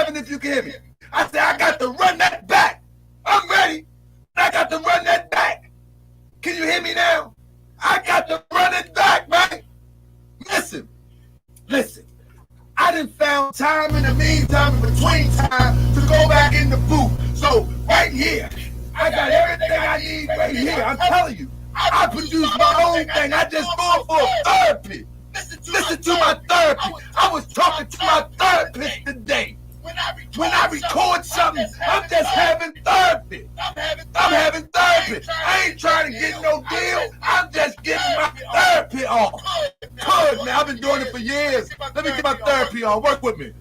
heaven if you can hear me. I said, I got to run that back. I'm ready. I got to run that back. Can you hear me now? I got to run it back, man. Listen. I done found time in the meantime, in between time, to go back in the booth. So right here, I got everything I need right here. I'm telling you, I produce my own thing. I just go for therapy. Listen to my therapy. I was talking to my therapist today. When I record something, I'm just having therapy. I'm having therapy. I ain't trying to get no deal. I'm just getting my therapy on. Good, man. I've been doing it for years. Let me get my therapy on. Work with me.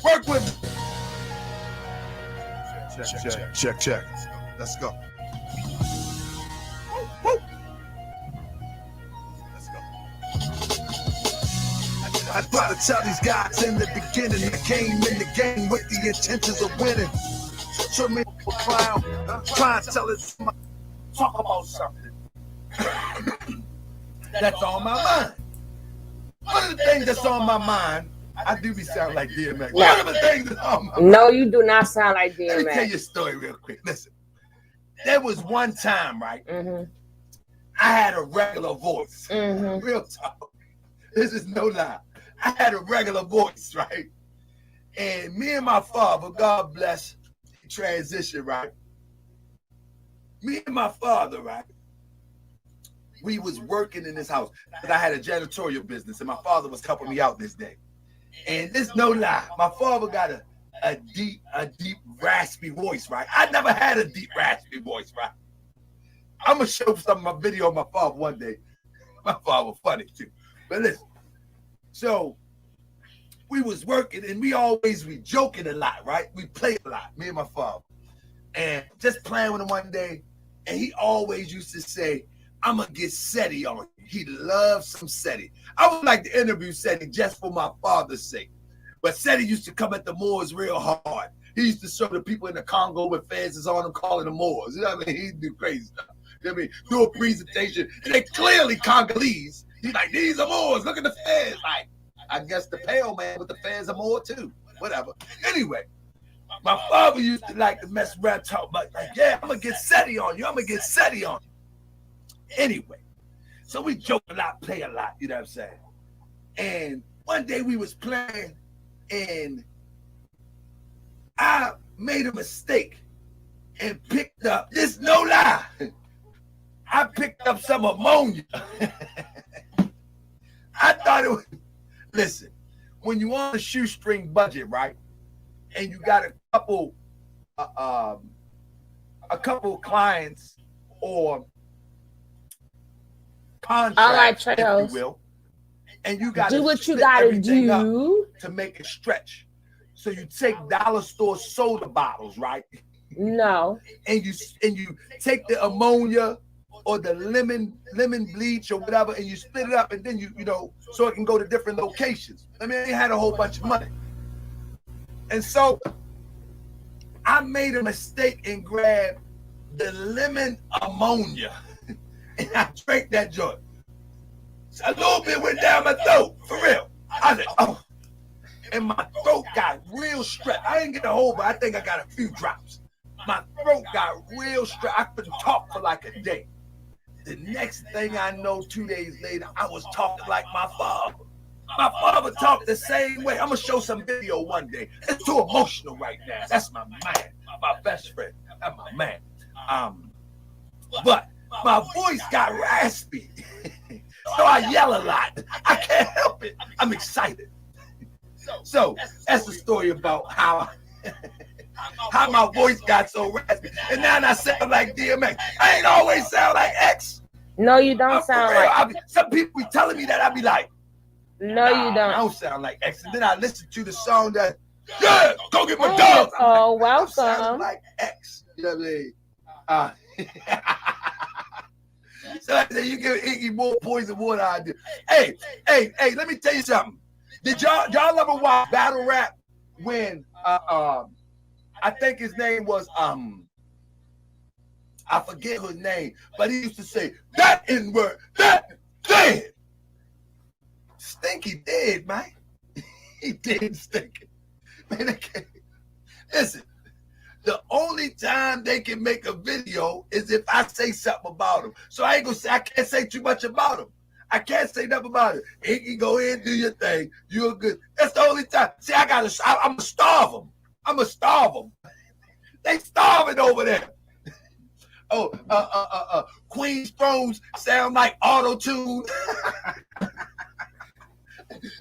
Work with me. Check. Let's go. Woo. Let's go. I try to tell these guys in the beginning, I came in the game with the intentions of winning. Show me a clown, try to tell it. Talk about something that's on my mind. One of the things that's on my mind, I do be sound like DMX. No. One of the things that's on my mind. No, you do not sound like DMX. Let me tell you a story real quick. Listen, there was one time, right? Mm-hmm. I had a regular voice. Mm-hmm. Real talk. This is no lie. I had a regular voice, right? And me and my father, God bless, he transitioned, right? Me and my father, right? We was working in this house because I had a janitorial business and my father was helping me out this day. And this no lie, my father got a deep, raspy voice, right? I never had a deep, raspy voice, right? I'm going to show some of my video of my father one day. My father was funny too. But listen, so we was working and we joking a lot, right? We played a lot, me and my father. And just playing with him one day, and he always used to say, I'm going to get SETI on you. He loves some SETI. I would like to interview SETI just for my father's sake. But SETI used to come at the Moors real hard. He used to show the people in the Congo with fences on them calling them Moors. You know what I mean? He'd do crazy stuff. You know what I mean? Do a presentation, and they clearly Congolese. He's like, these are Moors. Look at the fans. Like, I guess the pale man with the fans are Moor too. Whatever. Anyway, my father used to like to mess around, talk about, like, yeah, I'm going to get SETI on you. I'm going to get SETI on you. Anyway, so we joke a lot, play a lot, you know what I'm saying? And one day we was playing, and I made a mistake and picked up, this no lie, I picked up some ammonia. I thought it was, listen, when you on a shoestring budget, right? And you got a couple clients or contracts, if you will, and you got to do what you got to do to make it stretch. So you take dollar store soda bottles, right? No. And you take the ammonia or the lemon bleach or whatever, and you split it up, and then you know, so it can go to different locations. I mean, they had a whole bunch of money. And so I made a mistake and grabbed the lemon ammonia. And I drank that joint. A little bit went down my throat, for real. I said, oh. And my throat got real stretched. I didn't get a whole, but I think I got a few drops. My throat got real stretched. I couldn't talk for like a day. The next thing I know, 2 days later, I was talking like my father. My father talked the same way. I'm going to show some video one day. It's too emotional right now. That's my man, my best friend. That's my man. But my voice got raspy. So I yell a lot. I can't help it. I'm excited. So that's the story about how my voice got so raspy. And now I sound like DMX. I ain't always sound like X. No, you don't sound like X. Some people be telling me that. I be like, no, you don't. I don't sound like X. And then I listen to the song that, yeah, go get my dog. Oh, welcome. Sound like X. You know what I mean? So I said, you give Iggy more poison water I do. Hey, let me tell you something. Did y'all ever watch battle rap when I think his name was I forget his name, but he used to say that N-word, that dead. Stinky dead, man. He did stinky. Man, they can make a video is if I say something about them. So I can't say too much about them. I can't say nothing about it. Inky, go ahead and do your thing. You're good. That's the only time. See, I'm going to starve them. I'm going to starve them. They starving over there. Queen's thrones sound like auto-tune.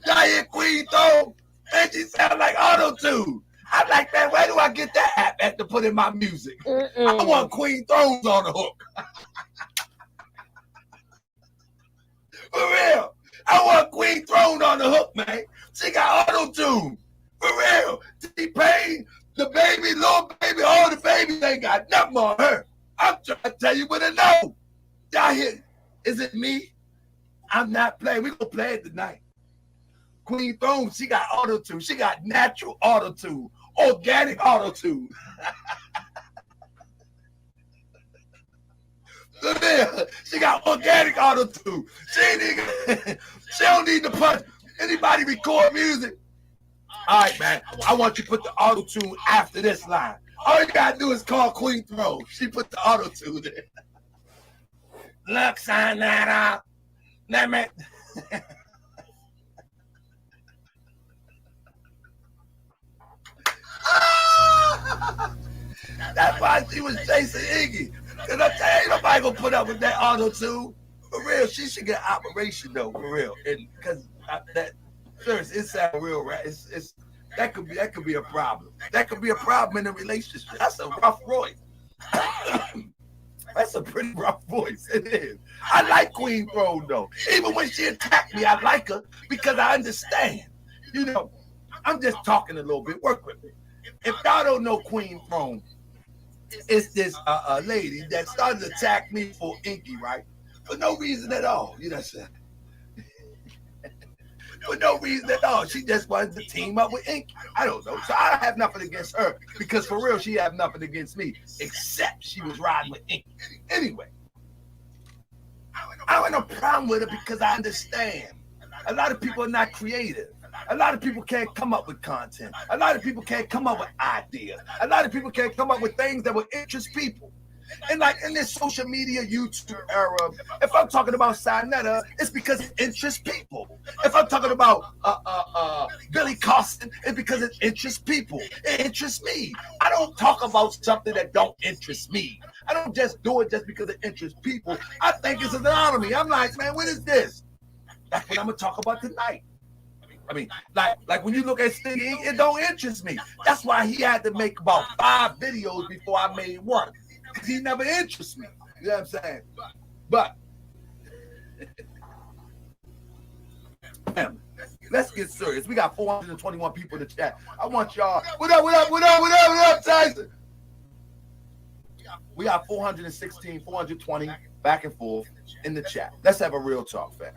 Y'all hear Queen Throne? And she sound like auto-tune. I'm like, man, where do I get that app at to put in my music? I want Queen Thrones on the hook. For real. I want Queen Throne on the hook, man. She got auto-tune. For real. T-Pain, the baby, little baby, all the babies ain't got nothing on her. I'm trying to tell you what I know. Y'all hear? Is it me? I'm not playing. We're going to play it tonight. Queen Throne, she got auto-tune. She got natural auto-tune. Organic auto-tune. She got organic auto-tune. She don't need to punch. Anybody record music? All right, man. I want you to put the auto-tune after this line. All you gotta do is call Queen Throne. She put the auto-tune there. Look, sign that up. Let me. That's why she was chasing Iggy. Because I tell you, nobody gonna put up with that auto-tune. For real, she should get operation though, for real. And because that, seriously, it sounds real, right? That could be a problem. That could be a problem in a relationship. That's a rough voice. That's a pretty rough voice. It is. I like Queen Throne though. Even when she attacked me, I like her because I understand. You know, I'm just talking a little bit. Work with me. If y'all don't know Queen Throne, it's this lady that started to attack me for Inky, right? For no reason at all. You know what I'm saying? For no reason at all. She just wanted to team up with Inky. I don't know. So I have nothing against her because for real, she have nothing against me except she was riding with Inky. Anyway, I don't have no problem with her because I understand. A lot of people are not creative. A lot of people can't come up with content. A lot of people can't come up with ideas. A lot of people can't come up with things that will interest people. And like in this social media YouTube era, if I'm talking about Sinetta, it's because it interests people. If I'm talking about Billy Costin, it's because it interests people. It interests me. I don't talk about something that don't interest me. I don't just do it just because it interests people. I think it's an anomaly. I'm like, man, what is this? That's what I'm gonna talk about tonight. I mean, like when you look at Stingy, it don't interest me. That's why he had to make about 5 videos before I made one. Because he never interests me. You know what I'm saying? But let's get serious. We got 421 people in the chat. I want y'all. What up, Tyson? We got 416, 420 back and forth in the chat. Let's have a real talk, fam.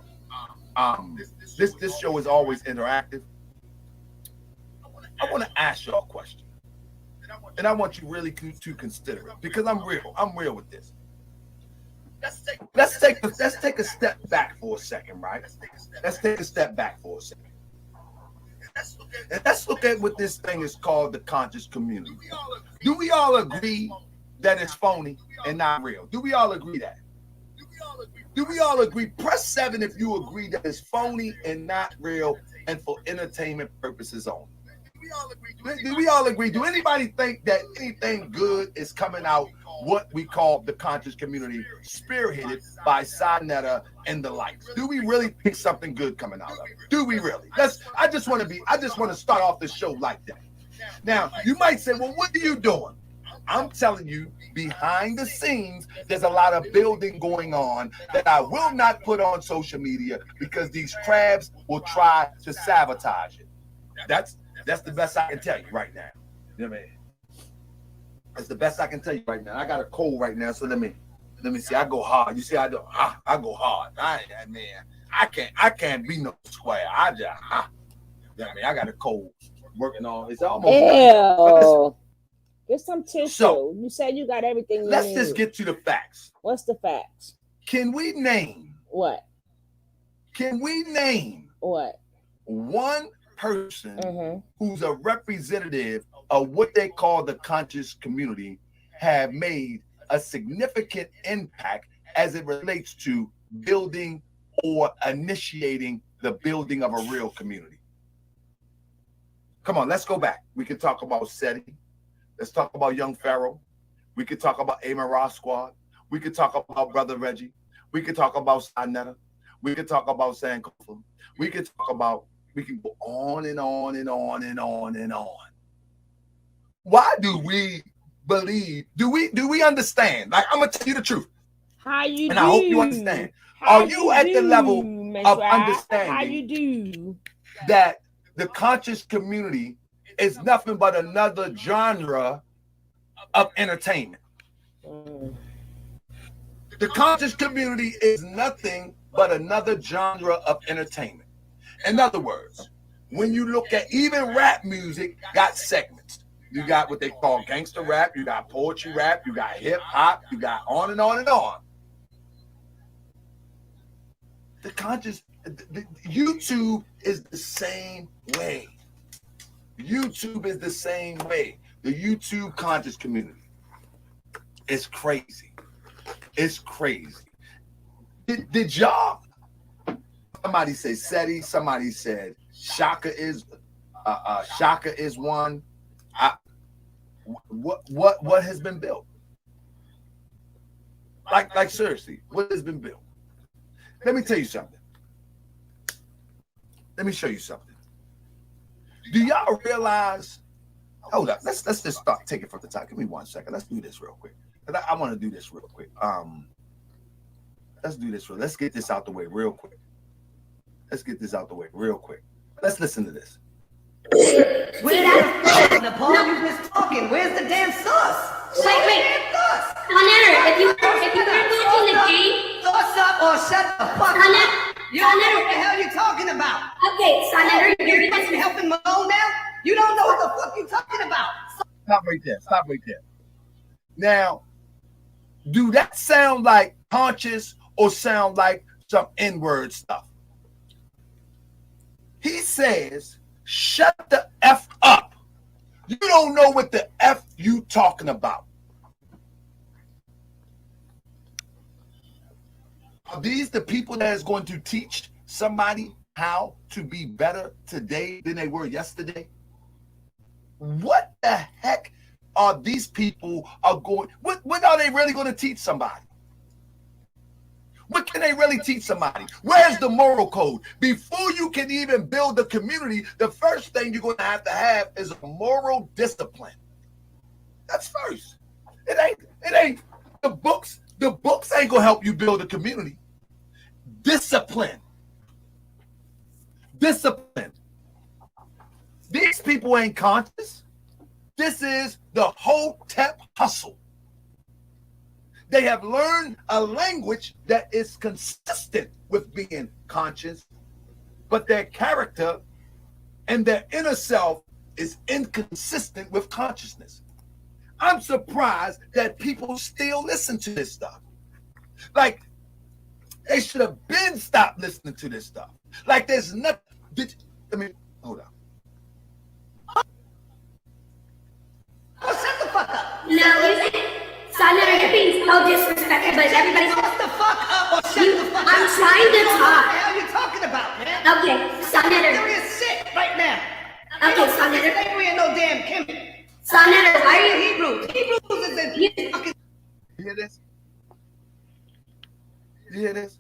This show is always interactive. I want to ask y'all a question, and I want you really to consider it because I'm real. I'm real with this. Let's take a step back for a second, right? Let's take a step back for a second, and let's look at what this thing is called, the conscious community. Do we all agree that it's phony and not real? Do we all agree that? Do we all agree? Press 7 if you agree that it's phony and not real and for entertainment purposes only. Do we all agree? Do anybody think that anything good is coming out what we call the conscious community, spearheaded by Sinetta and the likes? Do we really think something good coming out of it? Do we really? I just want to start off the show like that. Now, you might say, well, what are you doing? I'm telling you, behind the scenes, there's a lot of building going on that I will not put on social media because these crabs will try to sabotage it. That's the best I can tell you right now. You know what I mean? That's the best I can tell you right now. I got a cold right now, so let me see. I go hard. You see, I go hard. I can't be no square. You know what I mean? I got a cold working on. It's almost. Ew. Get some tissue. So, you said you got everything you let's need. just get to the facts. What's the facts? Can we name what? One person who's a representative of what they call the conscious community have made a significant impact as it relates to building or initiating the building of a real community? Come on, let's go back. We can talk about SETI. Let's talk about Young Pharaoh. We could talk about Amen Ross Squad. We could talk about Brother Reggie. We could talk about Sinetta. We could talk about Sankofa. We can go on and on and on and on and on. Why do we believe? Do we understand? Like, I'm gonna tell you the truth. How you and do? I hope you understand. Are you at the level of understanding how you do that the conscious community is nothing but another genre of entertainment? The conscious community is nothing but another genre of entertainment. In other words, when you look at even rap music, got segments. You got what they call gangster rap, you got poetry rap, you got hip hop, you got on and on and on. The conscious, the YouTube is the same way. YouTube is the same way. The YouTube conscious community. It's crazy. It's crazy. Did y'all? Somebody say SETI. Somebody said Shaka is one. What has been built? Like seriously, what has been built? Let me tell you something. Let me show you something. Do y'all realize? Hold up. Let's just start. Take it from the top. Give me 1 second. Let's do this real quick. I want to do this real quick. Let's do this. Let's get this out the way real quick. Let's get this out the way real quick. Let's listen to this. Where's that? Nepal, you just talking. Where's the damn sauce? Wait. Sonetta, if you weren't watching the game, Sauce up or shut the fuck up. You don't know what the hell you're talking about. Okay, Sonetta, you're helping Malone now? You don't know what the fuck you're talking about. Stop right there. Stop right there. Now, do that sound like conscious or sound like some N-word stuff? He says, shut the F up. You don't know what the F you talking about. Are these the people that is going to teach somebody how to be better today than they were yesterday? What the heck are these people what are they really going to teach somebody? What can they really teach somebody? Where's the moral code? Before you can even build a community, the first thing you're going to have is a moral discipline. That's first. It ain't the books. The books ain't going to help you build a community. Discipline. Discipline. These people ain't conscious. This is the Hotep hustle. They have learned a language that is consistent with being conscious, but their character and their inner self is inconsistent with consciousness. I'm surprised that people still listen to this stuff. Like, they should have been stopped listening to this stuff. Like, there's nothing. Hold on. Oh, shut the fuck up. no, you think Sonetta, you're being so disrespectful, but everybody's. Shut the fuck up or shut the fuck up. I'm trying to talk. What the hell are you talking about, man? Okay, Sonetta. Serious shit right now. Okay, Sonetta. We ain't no damn Kimmy. Sonetta, why are you Hebrews? Hebrews is in fucking. You hear this? You hear this?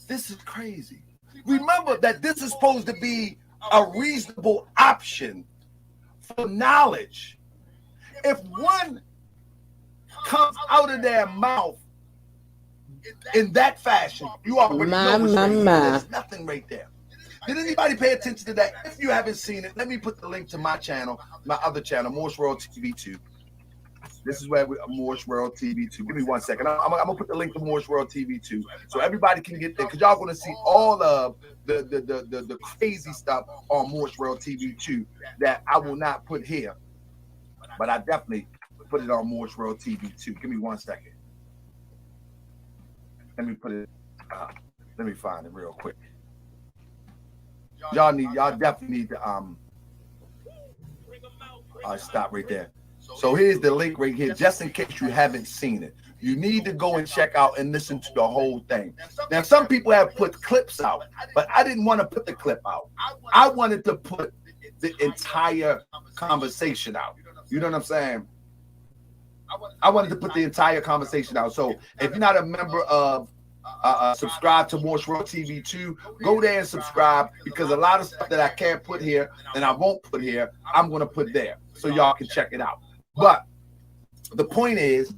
This is crazy. Remember that this is supposed to be a reasonable option for knowledge. If one comes out of their mouth in that fashion, you already know what's right there. There's nothing right there. Did anybody pay attention to that? If you haven't seen it, let me put the link to my channel, my other channel, Morse World TV 2. This is where Morse World TV 2. Give me 1 second. I'm gonna put the link to Morse World TV 2 so everybody can get there, because y'all gonna see all of the crazy stuff on Morse World TV 2 that I will not put here, but I definitely put it on Morse World TV 2. Give me 1 second. Let me put it. Let me find it real quick. Y'all definitely need to stop right there. So here's the link right here, just in case you haven't seen it. You need to go and check out and listen to the whole thing. Now, some people have put clips out, but I didn't want to put the clip out. I wanted to put the entire conversation out. You know what I'm saying? I wanted to put the entire conversation out. So if you're not a member of subscribe to Morse World TV 2, go there and subscribe, because a lot of stuff that I can't put here and I won't put here, I'm going to put there so y'all can check it out. But the point is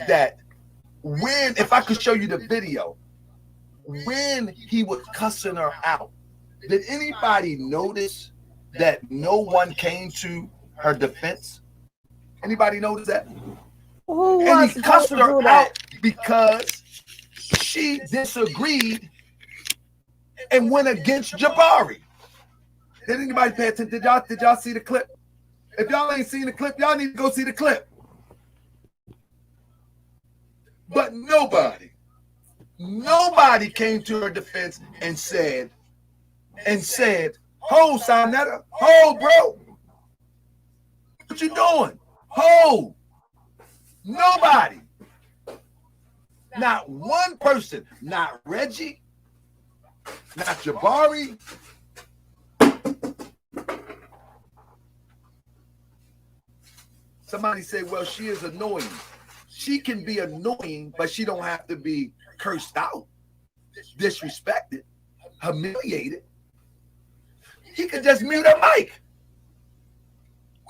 that when, if I could show you the video, when he was cussing her out, did anybody notice that no one came to her defense? Anybody notice that? Who And was he cussed supposed to her do that? out because she disagreed and went against Jabari. Did anybody pay attention? Did y'all see the clip? If y'all ain't seen the clip, y'all need to go see the clip. But nobody came to her defense and said, "Ho, Sonetta, ho, bro, what you doing? Ho." Nobody. Not one person. Not Reggie. Not Jabari. Somebody said, well, she is annoying. She can be annoying, but she don't have to be cursed out, disrespected, humiliated. He could just mute her mic.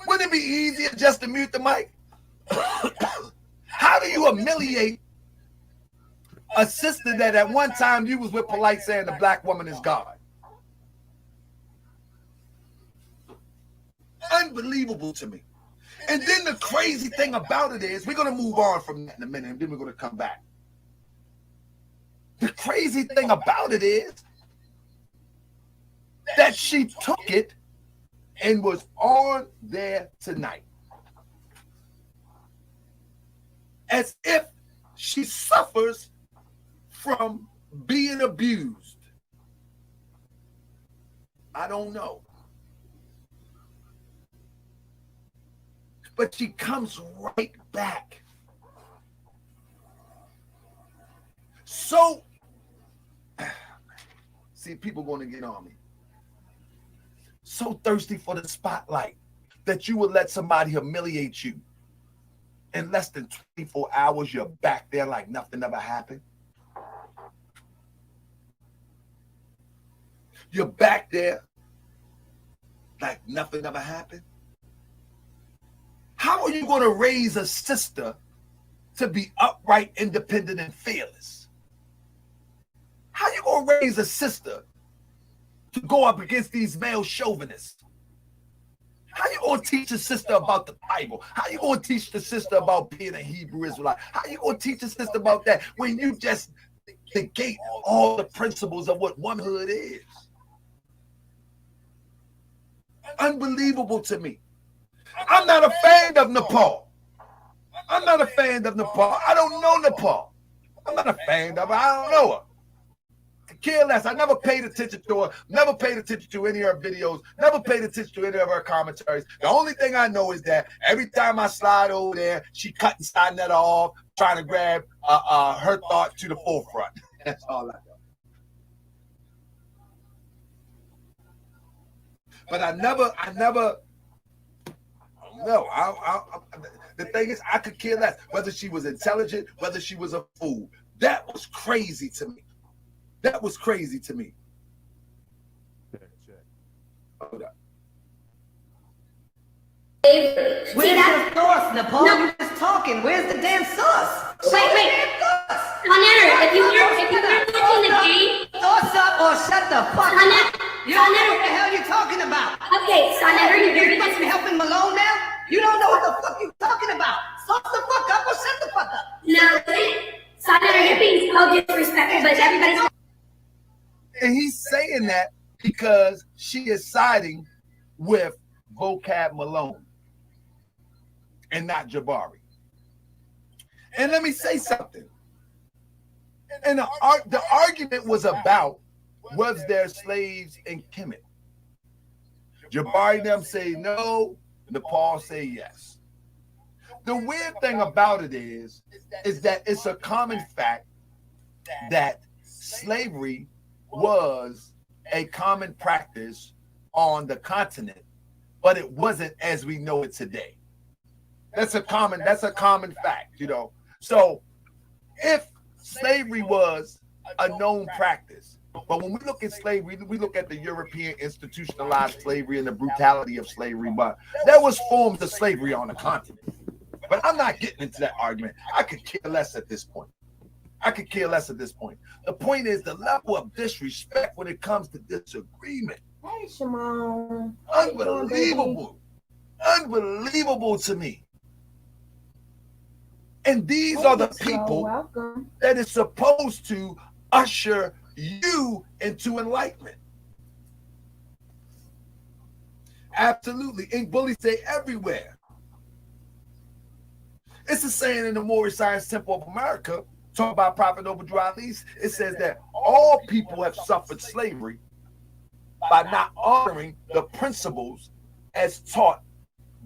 Wouldn't it be easier just to mute the mic? How do you humiliate a sister that at one time you was with polite saying the black woman is God? Unbelievable to me. And then the crazy thing about it is, we're going to move on from that in a minute, and then we're going to come back. The crazy thing about it is that she took it and was on there tonight, as if she suffers from being abused. I don't know. But she comes right back. So, see, people going to get on me. So thirsty for the spotlight that you would let somebody humiliate you. In less than 24 hours, you're back there like nothing ever happened. You're back there like nothing ever happened. How are you going to raise a sister to be upright, independent, and fearless? How are you going to raise a sister to go up against these male chauvinists? How are you going to teach a sister about the Bible? How are you going to teach the sister about being a Hebrew Israelite? How are you going to teach a sister about that when you just negate all the principles of what womanhood is? Unbelievable to me. I'm not a fan of Nepal. I'm not a fan of Nepal. I don't know Nepal. I'm not a fan of her. I don't know her. I care less. I never paid attention to her. Never paid attention to any of her videos. Never paid attention to any of her commentaries. The only thing I know is that every time I slide over there, she cutting Sonetta off, trying to grab her thought to the forefront. That's all I know. But I never. No, the thing is, I could care less whether she was intelligent, whether she was a fool. That was crazy to me. That was crazy to me. Hold up. Where's the sauce, Nepal? No. You're just talking. Where's the damn sauce? Wait. Sonetta, if you weren't watching the game, Sauce up or shut the fuck up. You don't know what the hell you're talking about. Okay, Sonetta, You're fucking helping Malone now? You don't know what the fuck you're talking about. Sauce the fuck up or shut the fuck up. No, Sonetta, you're being so disrespectful, but everybody's... And he's saying that because she is siding with Vocab Malone and not Jabari. And let me say something. And the argument was about, was there slaves in Kemet? Jabari and them say no, Nepal say yes. The weird thing about it is that it's a common fact that slavery was a common practice on the continent, but it wasn't as we know it today. That's a common fact, you know. So if slavery was a known practice, but when we look at slavery, we look at the European institutionalized slavery and the brutality of slavery, but there was forms of slavery on the continent. But I'm not getting into that argument. I could care less at this point. The point is the level of disrespect when it comes to disagreement. Hey, Shimon. Unbelievable to me. And these are the people that is supposed to usher you into enlightenment. Absolutely. Ink bullies say everywhere. It's a saying in the Moorish Science Temple of America, talk about Prophet Noble Drew Ali. It says that all people have suffered slavery by not honoring the principles as taught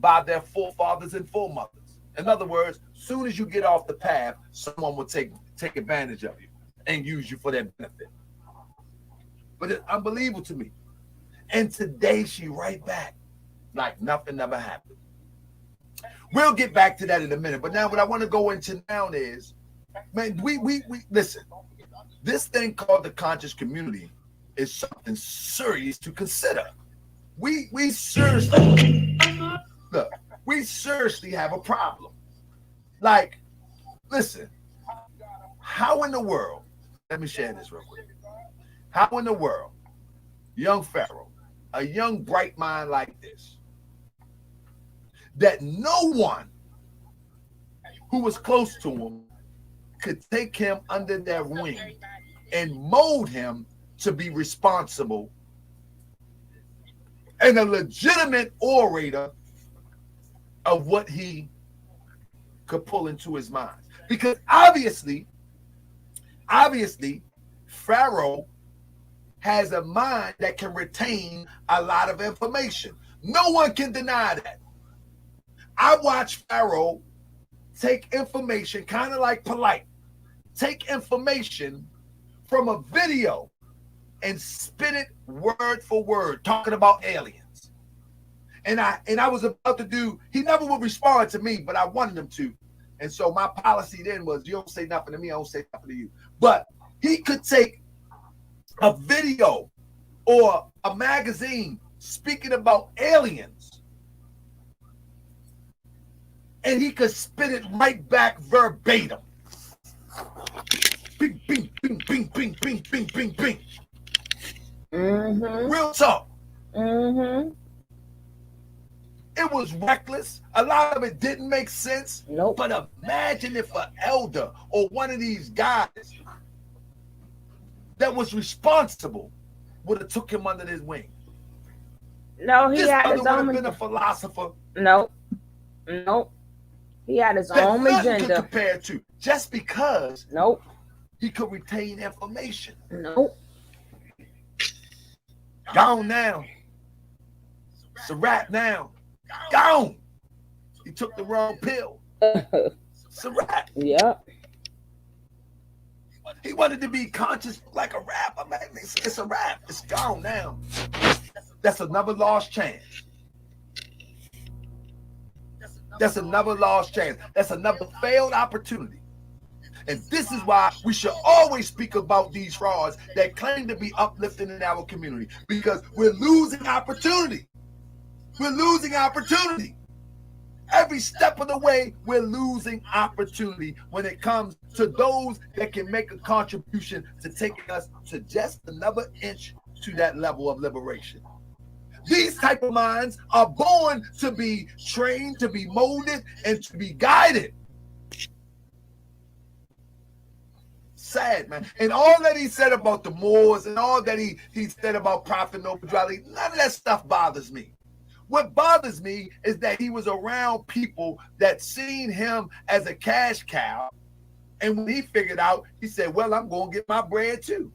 by their forefathers and foremothers. In other words, soon as you get off the path, someone will take advantage of you and use you for their benefit. But it's unbelievable to me. And today she right back like nothing ever happened. We'll get back to that in a minute. But now what I want to go into now is, man, we listen. This thing called the conscious community is something serious to consider. We seriously look. We seriously have a problem. Like, listen, how in the world, let me share this real quick. How in the world, young Pharaoh, a young bright mind like this, that no one who was close to him could take him under their wing and mold him to be responsible and a legitimate orator of what he could pull into his mind. Because obviously, Pharaoh has a mind that can retain a lot of information. No one can deny that. I watched Pharaoh take information, kind of like Polite, take information from a video and spit it word for word, talking about aliens. And I was about to do, he never would respond to me, but I wanted him to. And so my policy then was, you don't say nothing to me, I don't say nothing to you. But he could take a video or a magazine speaking about aliens, and he could spit it right back verbatim. Bing, bing, bing, bing, bing, bing, bing, bing, bing. Mm-hmm. Real talk. Mm-hmm. It was reckless. A lot of it didn't make sense. Nope. But imagine if an elder or one of these guys that was responsible would have took him under his wing. No, he this had other his would have own. been a philosopher. Nope. He had his own agenda. Could compare to just because. Nope. He could retain information. Nope. Gone now. It's a wrap now. Gone. He took the wrong pill. It's a wrap. Yep. He wanted to be conscious like a rapper, man. It's a wrap. It's gone now. That's another lost chance. That's another lost chance. That's another failed opportunity. And this is why we should always speak about these frauds that claim to be uplifting in our community, because we're losing opportunity. We're losing opportunity. Every step of the way, we're losing opportunity when it comes to those that can make a contribution to taking us to just another inch to that level of liberation. These type of minds are born to be trained, to be molded, and to be guided. Sad, man. And all that he said about the Moors and all that he said about Prophet Noble Drew Ali, none of that stuff bothers me. What bothers me is that he was around people that seen him as a cash cow. And when he figured out, he said, well, I'm going to get my bread too.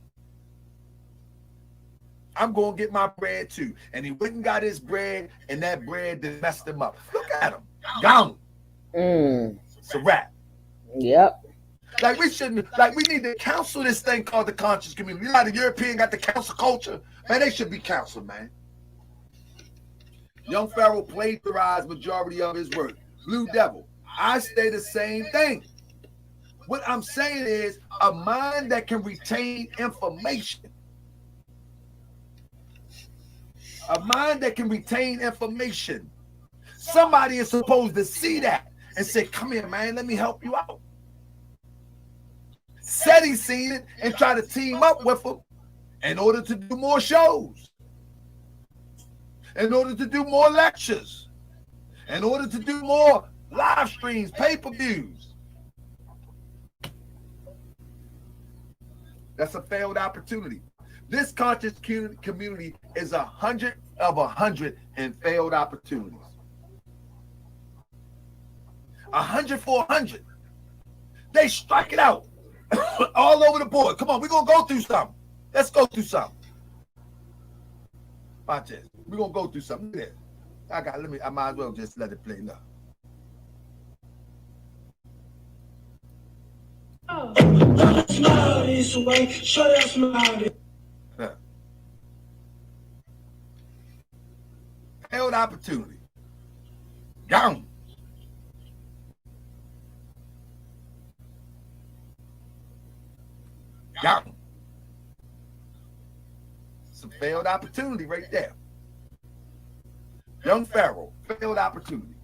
I'm going to get my bread too. And he went and got his bread, and that bread that messed him up. Look at him. Gone. It's a wrap. Yep. Like we shouldn't, like we need to counsel this thing called the conscious community. You know how the European got the council culture? Man, they should be counseled, man. Young Pharaoh plagiarized majority of his work. Blue Devil. I say the same thing. What I'm saying is a mind that can retain information. A mind that can retain information. Somebody is supposed to see that and say, come here, man, let me help you out. Said he seen it and try to team up with him in order to do more shows, in order to do more lectures, in order to do more live streams, pay-per-views. That's a failed opportunity. This conscious community is 100 of 100 in failed opportunities. 100 for 100. They strike it out all over the board. Come on, we're gonna go through something. Let's go through something. Watch this. We're gonna go through something. Look at this. I might as well just let it play. Look. Failed opportunity. Gone. Gone. It's a failed opportunity right there. Young Pharaoh, failed opportunity.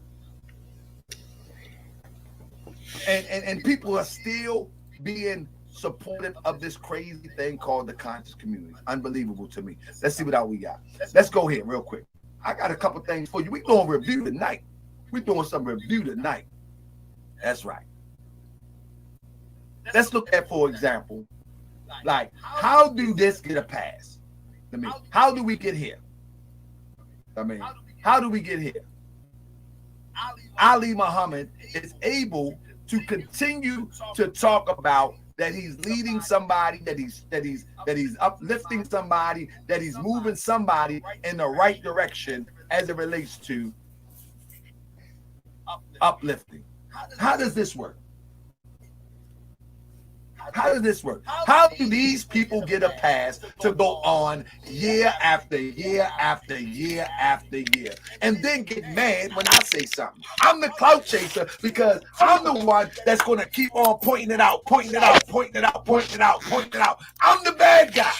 And people are still being supportive of this crazy thing called the conscious community. Unbelievable to me. Let's see what else we got. Let's go here real quick. I got a couple things for you. We're doing review tonight. We're doing some review tonight. That's right. Let's look at, for example, like, how do this get a pass? I mean, how do we get here? I mean, how do we get here? Ali Muhammad is able to continue to talk about that he's leading somebody, that he's uplifting somebody, that he's moving somebody in the right direction as it relates to uplifting. How does this work? How does this work? How do these people get a pass to go on year after year after year after year and then get mad when I say something? I'm the clout chaser because I'm the one that's going to keep on pointing it out, pointing it out, pointing it out, pointing it out, pointing it out. I'm the bad guy.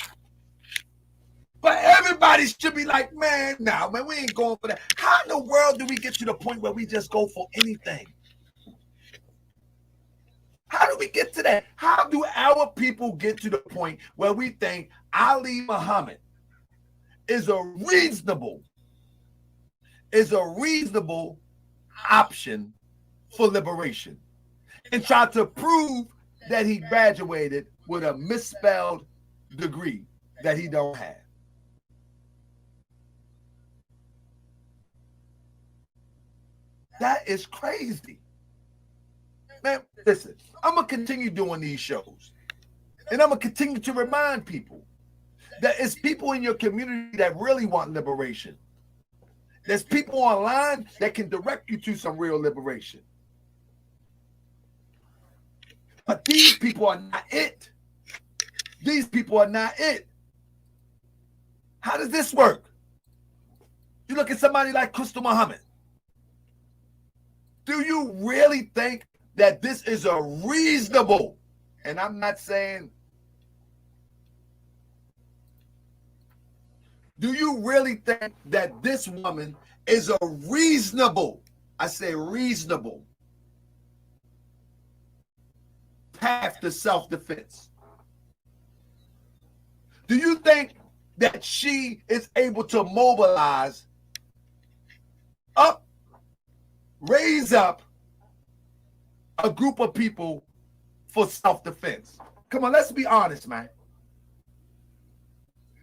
But everybody should be like, man, nah, man, we ain't going for that. How in the world do we get to the point where we just go for anything? How do we get to that? How do our people get to the point where we think Ali Muhammad is a reasonable option for liberation and try to prove that he graduated with a misspelled degree that he don't have? That is crazy. Man, listen, I'm going to continue doing these shows. And I'm going to continue to remind people that it's people in your community that really want liberation. There's people online that can direct you to some real liberation. But these people are not it. These people are not it. How does this work? You look at somebody like Crystal Muhammad. Do you really think that this is a reasonable, and I'm not saying, do you really think that this woman is a reasonable, I say reasonable, path to self-defense? Do you think that she is able to mobilize up, raise up a group of people for self-defense? Come on, let's be honest, man.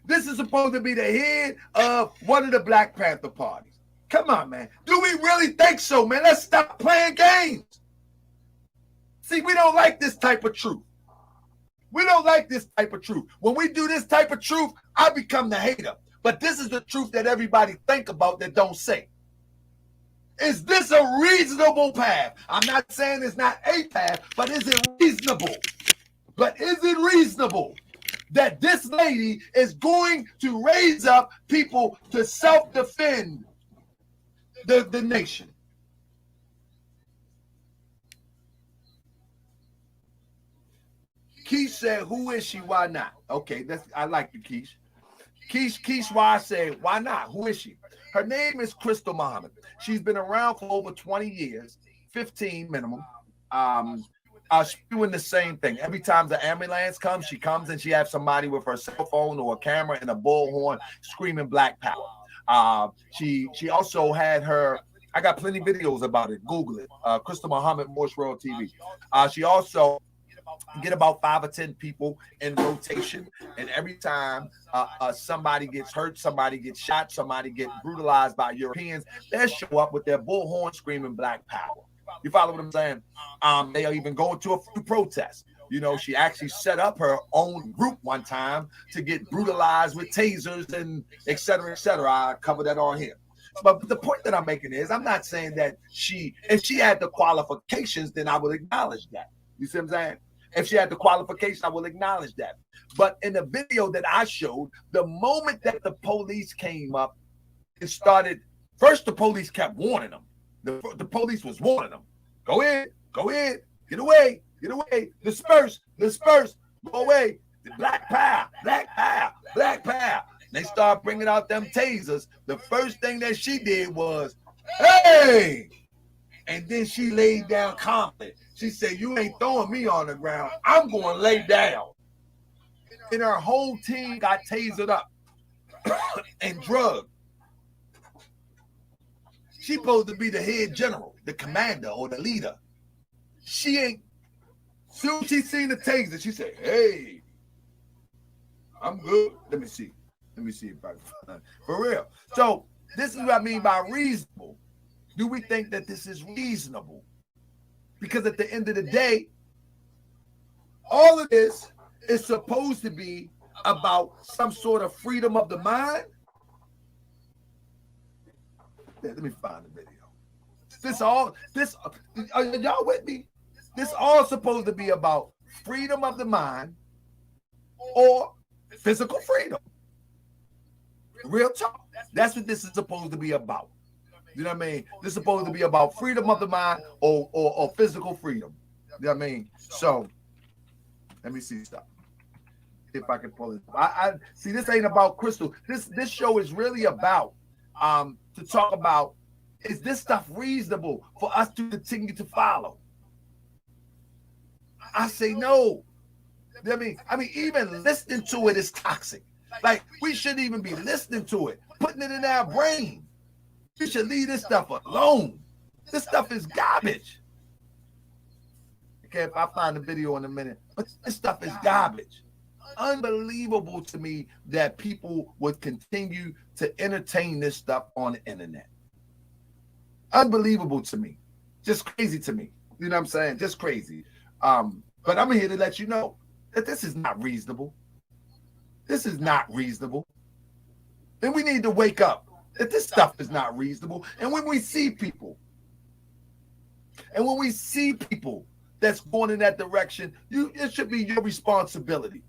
This is supposed to be the head of one of the Black Panther parties. Come on, man. Do we really think so, man? Let's stop playing games. See, we don't like this type of truth. We don't like this type of truth. When we do this type of truth, I become the hater. But this is the truth that everybody think about that don't say. Is this a reasonable path? I'm not saying it's not a path, but is it reasonable? But is it reasonable that this lady is going to raise up people to self-defend the nation? Keish said, who is she? Why not? Okay, I like you, Keish. Keish Y said, why not? Who is she? Her name is Crystal Muhammad. She's been around for over 20 years, 15 minimum. Spewing the same thing. Every time the ambulance comes, she comes and she has somebody with her cell phone or a camera and a bullhorn screaming Black Power. She also had her, I got plenty of videos about it. Google it. Crystal Muhammad, Morse World TV. She also get about 5 or 10 people in rotation, and every time somebody gets hurt, somebody gets shot, somebody gets brutalized by Europeans, they show up with their bullhorn screaming Black Power. You follow what I'm saying? They are even going to a few protests. You know, she actually set up her own group one time to get brutalized with tasers and et cetera, et cetera. I cover that on here. But the point that I'm making is, I'm not saying that if she had the qualifications, then I would acknowledge that. You see what I'm saying? If she had the qualification, I will acknowledge that. But in the video that I showed, the moment that the police came up and started, first the police kept warning them. The police was warning them. Go in, get away, disperse, go away. Black Power. They start bringing out them tasers. The first thing that she did was, hey! And then she laid down calmly. She said, you ain't throwing me on the ground. I'm going to lay down. And her whole team got tasered up and drugged. She's supposed to be the head general, the commander, or the leader. She ain't. Soon as she seen the taser, she said, hey, I'm good. Let me see if I can find it. For real. So this is what I mean by reasonable. Do we think that this is reasonable? Because at the end of the day, all of this is supposed to be about some sort of freedom of the mind. Yeah, let me find the video. Are y'all with me? This all supposed to be about freedom of the mind or physical freedom. Real talk. That's what this is supposed to be about. You know what I mean? This is supposed to be about freedom of the mind or physical freedom. You know what I mean? So, let me see stuff. If I can pull it. I see, this ain't about Crystal. This show is really about to talk about, is this stuff reasonable for us to continue to follow? I say no. You know what I mean, even listening to it is toxic. Like, we shouldn't even be listening to it, putting it in our brain. You should leave this stuff alone. This stuff is garbage. Okay, if I find the video in a minute, but this stuff is garbage. Unbelievable to me that people would continue to entertain this stuff on the internet. Unbelievable to me. Just crazy to me. You know what I'm saying? Just crazy. But I'm here to let you know that this is not reasonable. This is not reasonable. And we need to wake up that this stuff is not reasonable. And when we see people that's going in that direction, it should be your responsibility.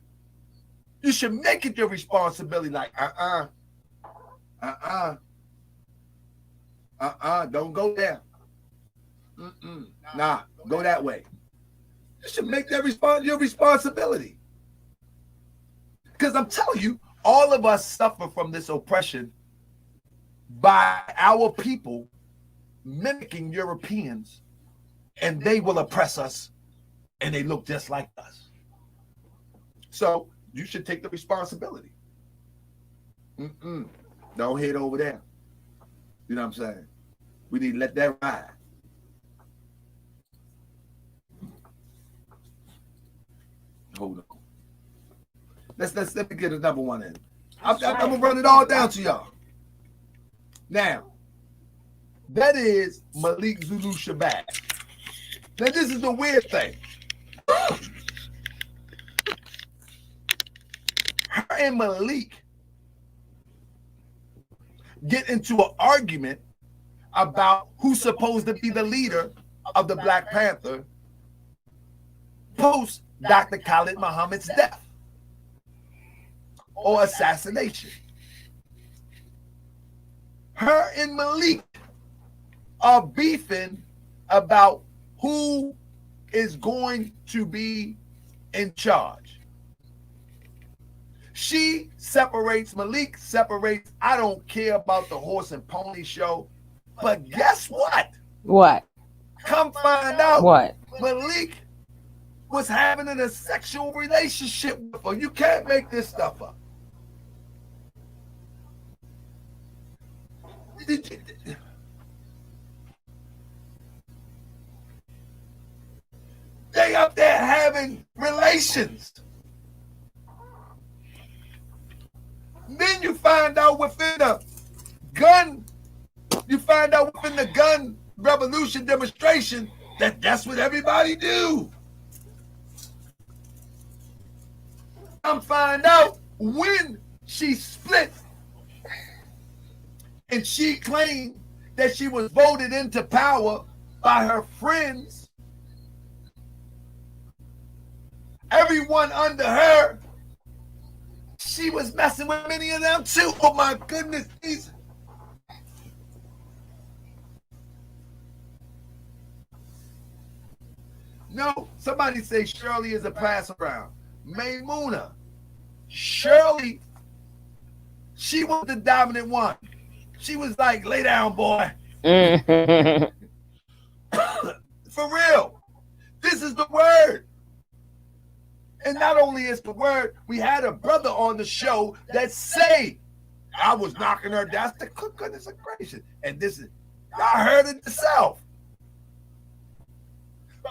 You should make it your responsibility. Like, don't go there. Nah, go that way. You should make that your responsibility. Because I'm telling you, all of us suffer from this oppression by our people mimicking Europeans, and they will oppress us, and they look just like us. So you should take the responsibility. Don't head over there. You know what I'm saying? We need to let that ride. Hold on. Let me get another one in. I'm gonna run it all down to y'all. Now, that is Malik Zulu Shabazz. Now, this is the weird thing. and Malik get into an argument about who's supposed to be the leader of the Black Panther post Dr. Khalid Muhammad's death or assassination. Her and Malik are beefing about who is going to be in charge. She separates, Malik separates. I don't care about the horse and pony show. But guess what? What? Come find out. What? Malik was having a sexual relationship with her. You can't make this stuff up. They up there having relations. Then you find out within the gun revolution demonstration that that's what everybody do. I'm find out when she split and she claimed that she was voted into power by her friends. Everyone under her, she was messing with many of them too. Oh my goodness. No, somebody say Shirley is a pass around. Maymuna. Shirley, she was the dominant one. She was like, lay down, boy. For real. This is the word. And not only is the word, we had a brother on the show that say, I was knocking her down. That's the goodness of gracious. And this is, I heard it yourself.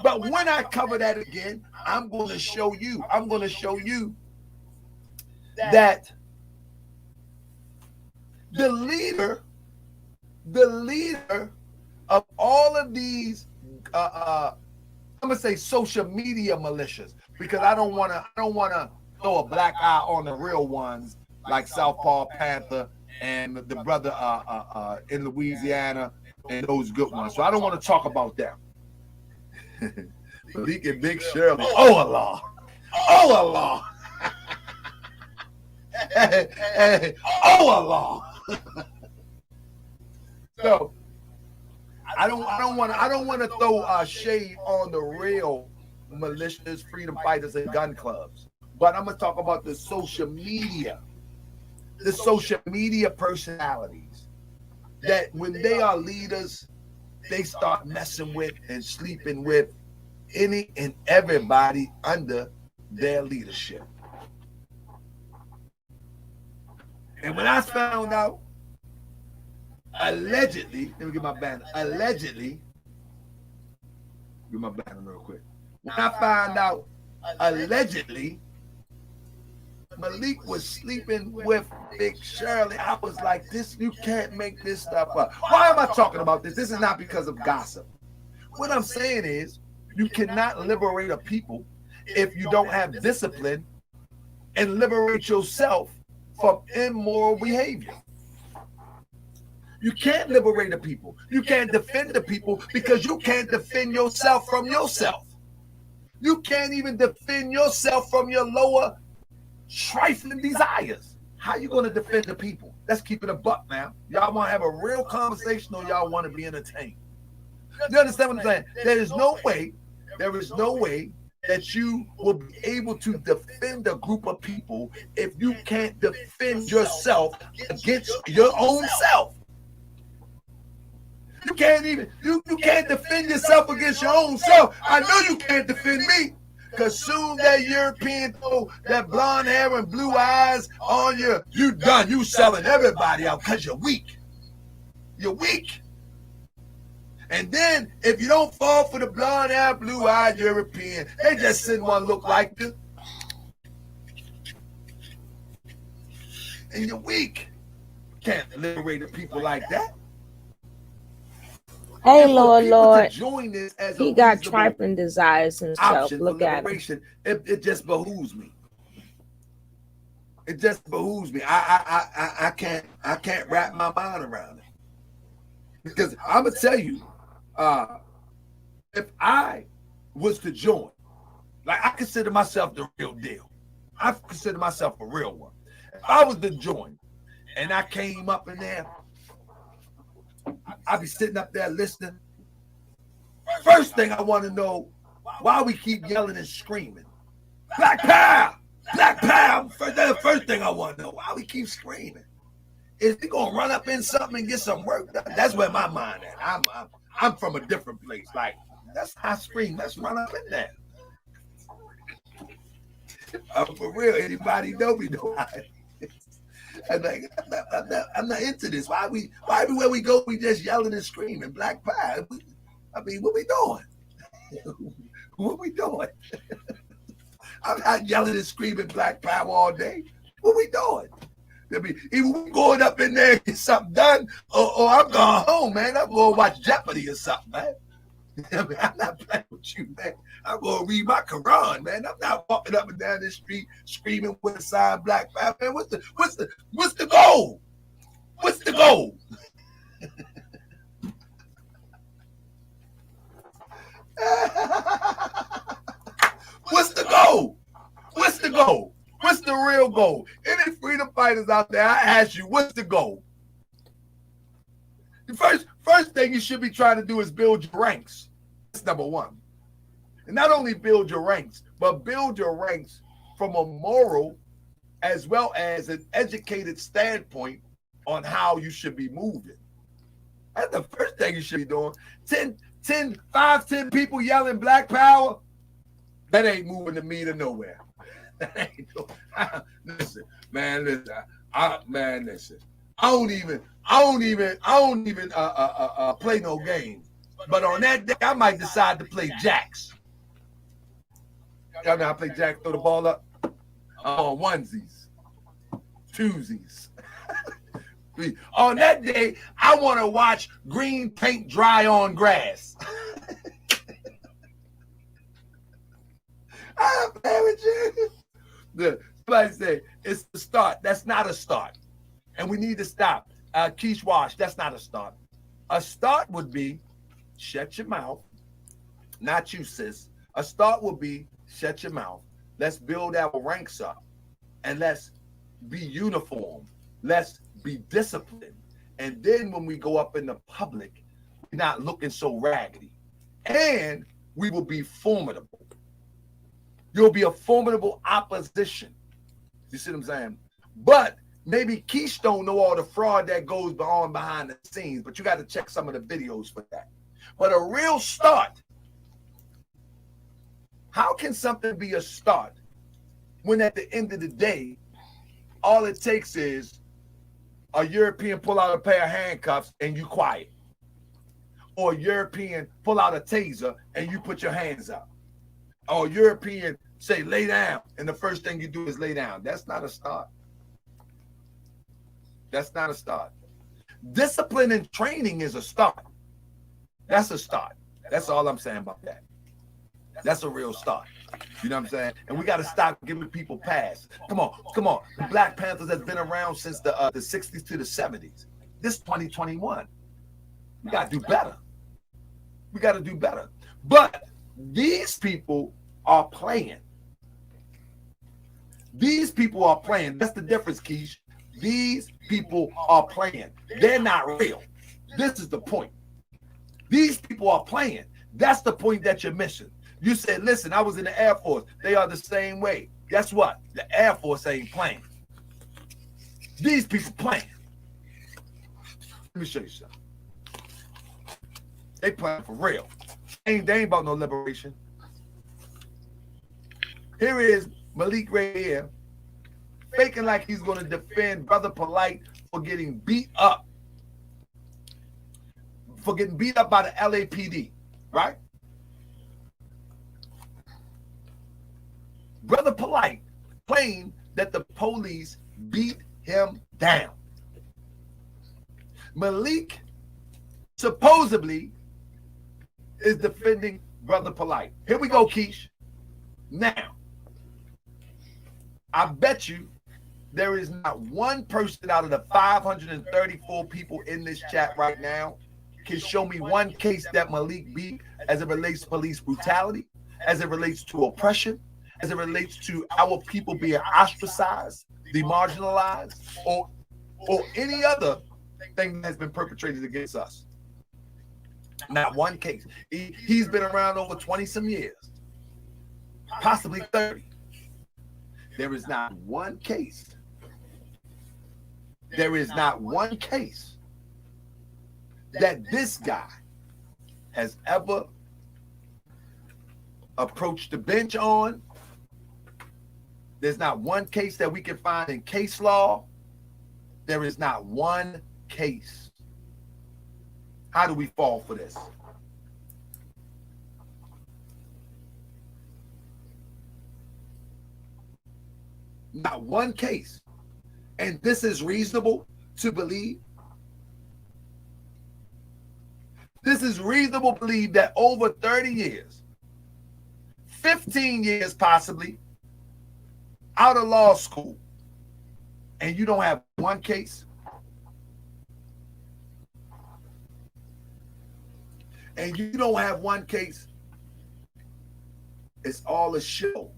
But when I cover that again, I'm going to show you that the leader of all of these, I'm going to say social media militias, because I don't want to throw a black eye on the real ones like Southpaw Panther and the brother in Louisiana and those good ones. So I don't want to talk about them. Malik and Big Shirley. Oh Allah. Oh Allah. Oh Allah. So I don't want to throw shade on the real militias, freedom fighters, and gun clubs. But I'm gonna talk about the social media personalities that when they are leaders, they start messing with and sleeping with any and everybody under their leadership. And when I found out, allegedly, let me get my banner. Allegedly, get my banner real quick. When I found out, allegedly, Malik was sleeping with Big Shirley, I was like, this, you can't make this stuff up. Why am I talking about this? This is not because of gossip. What I'm saying is, you cannot liberate a people if you don't have discipline and liberate yourself from immoral behavior. You can't liberate a people. You can't defend the people because you can't defend yourself from yourself. You can't even defend yourself from your lower trifling desires. How you going to defend the people? Let's keep it a buck now. Y'all want to have a real conversation or y'all want to be entertained? You understand what I'm saying? There is no way that you will be able to defend a group of people if you can't defend yourself against your own self. You can't even, you can't defend yourself against your own self. I know you can't defend me. Because soon that European throw that blonde hair and blue eyes on you done. You selling everybody out because you're weak. You're weak. And then if you don't fall for the blonde hair, blue eyed European, they just send one look like you. And you're weak. Can't liberate the people like that. Hey, Lord, This he got trifling desires himself. Look at him. It just behooves me. It just behooves me. I can't wrap my mind around it. Because I'm gonna tell you, if I was to join, like I consider myself the real deal. I consider myself a real one. If I was to join and I came up in there, I'd be sitting up there listening. First thing I want to know, why we keep yelling and screaming. Black power! Black power! That's the first thing I want to know. Why we keep screaming? Is he gonna run up in something and get some work done? That's where my mind at. I'm from a different place. Like, that's how I scream. Let's run up in there. For real, anybody know me know how it is. I'm not into this. Why everywhere we go, we just yelling and screaming. Black power. I mean, what we doing? What we doing? I'm not yelling and screaming black power all day. What we doing? I mean, either we going up in there and get something done, or I'm going home, man. I'm going to watch Jeopardy or something, man. I mean, I'm not playing with you, man. I'm going to read my Quran, man. I'm not walking up and down the street screaming with a sign black power, man. What's the goal? What's the goal? What's the goal? What's the goal? What's the real goal? Any freedom fighters out there, I ask you, what's the goal? The first thing you should be trying to do is build your ranks. That's number one. And not only build your ranks, but build your ranks from a moral as well as an educated standpoint on how you should be moving. That's the first thing you should be doing. 10 people yelling black power, that ain't moving the meter nowhere. That ain't listen. I don't even play no games. But on that day, I might decide to play jacks. Y'all know I play jacks, throw the ball up on onesies, twosies. On that day, I want to watch green paint dry on grass. I'm playing with you. Somebody say it's the start. That's not a start. And we need to stop. Keish Wash, that's not a start. A start would be shut your mouth. Not you, sis. A start would be shut your mouth. Let's build our ranks up. And let's be uniform. Let's be disciplined. And then when we go up in the public, we're not looking so raggedy. And we will be formidable. You'll be a formidable opposition. You see what I'm saying? But maybe Keish don't know all the fraud that goes on behind the scenes, but you got to check some of the videos for that. But a real start, how can something be a start when at the end of the day, all it takes is a European pull out a pair of handcuffs and you quiet? Or a European pull out a taser and you put your hands up? Or a European say lay down and the first thing you do is lay down? That's not a start. That's not a start. Discipline and training is a start. That's a start. That's all I'm saying about that. That's a real start. You know what I'm saying? And we got to stop giving people pass. Come on. The Black Panthers has been around since the 60s to the 70s. This 2021. We got to do better. We got to do better. But these people are playing. These people are playing. That's the difference, Keish. These people are playing. They're not real. This is the point. These people are playing. That's the point that you're missing. You said, listen, I was in the Air Force. They are the same way. Guess what? The Air Force ain't playing. These people playing. Let me show you something. They playing for real. They ain't about no liberation. Here is Malik right here, faking like he's going to defend Brother Polite for getting beat up. For getting beat up by the LAPD, right? Brother Polite claimed that the police beat him down. Malik supposedly is defending Brother Polite. Here we go, Keish. Now, I bet you There is not one person out of the 534 people in this chat right now can show me one case that Malik beat as it relates to police brutality, as it relates to oppression, as it relates to our people being ostracized, demarginalized, or any other thing that has been perpetrated against us. Not one case. He's been around over 20 some years, possibly 30. There is not one case. There is not one case that this guy has ever approached the bench on. There's not one case that we can find in case law. There is not one case. How do we fall for this? Not one case. And this is reasonable to believe. This is reasonable to believe that over 30 years, 15 years possibly, out of law school, and you don't have one case? And you don't have one case? It's all a show.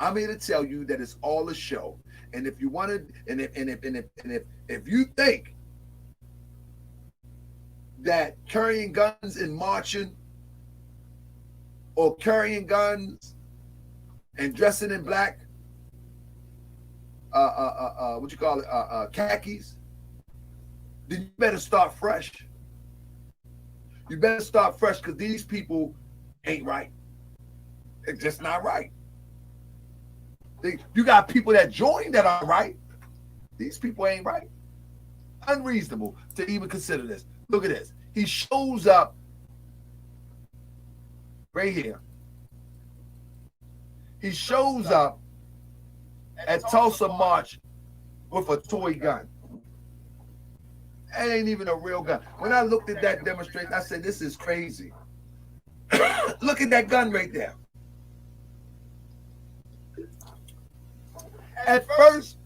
I'm here to tell you that it's all a show. And if you want to, if you think that carrying guns and marching, or carrying guns and dressing in black, what you call it, khakis, then you better start fresh. You better start fresh, because these people ain't right. It's just not right. You got people that join that are right. These people ain't right. Unreasonable to even consider this. Look at this. He shows up right here. He shows up at Tulsa March with a toy gun. That ain't even a real gun. When I looked at that demonstration, I said, this is crazy. Look at that gun right there. At first,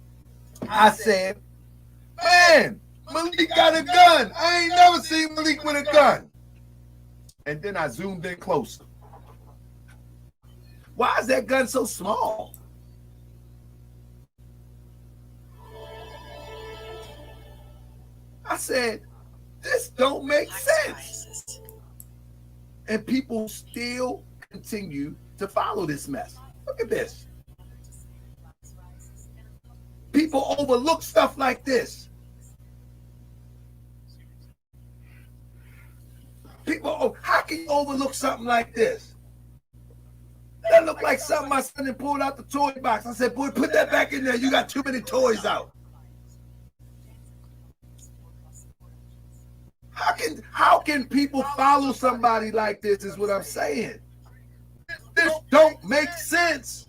I said, man, Malik got a gun. I ain't never seen Malik with a gun. And then I zoomed in closer. Why is that gun so small? I said, this don't make sense. And people still continue to follow this mess. Look at this. People overlook stuff like this. People, how can you overlook something like this? That looked like something my son had pulled out the toy box. I said, boy, put that back in there. You got too many toys out. How can people follow somebody like this is what I'm saying. This don't make sense.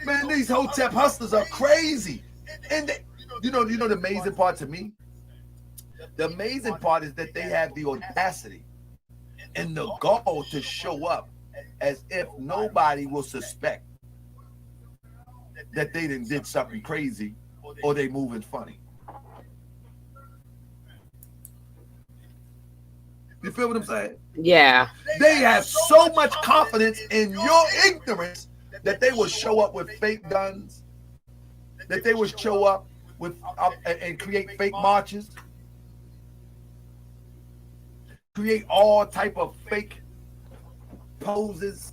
Man, these Hotep hustlers are crazy. And they, you know the amazing part to me? The amazing part is that they have the audacity and the gall to show up as if nobody will suspect that they did something crazy or they moving funny. You feel what I'm saying? Yeah. They have so much confidence in your ignorance that they will show up with fake guns, that they will show up with and create fake marches, create all type of fake poses.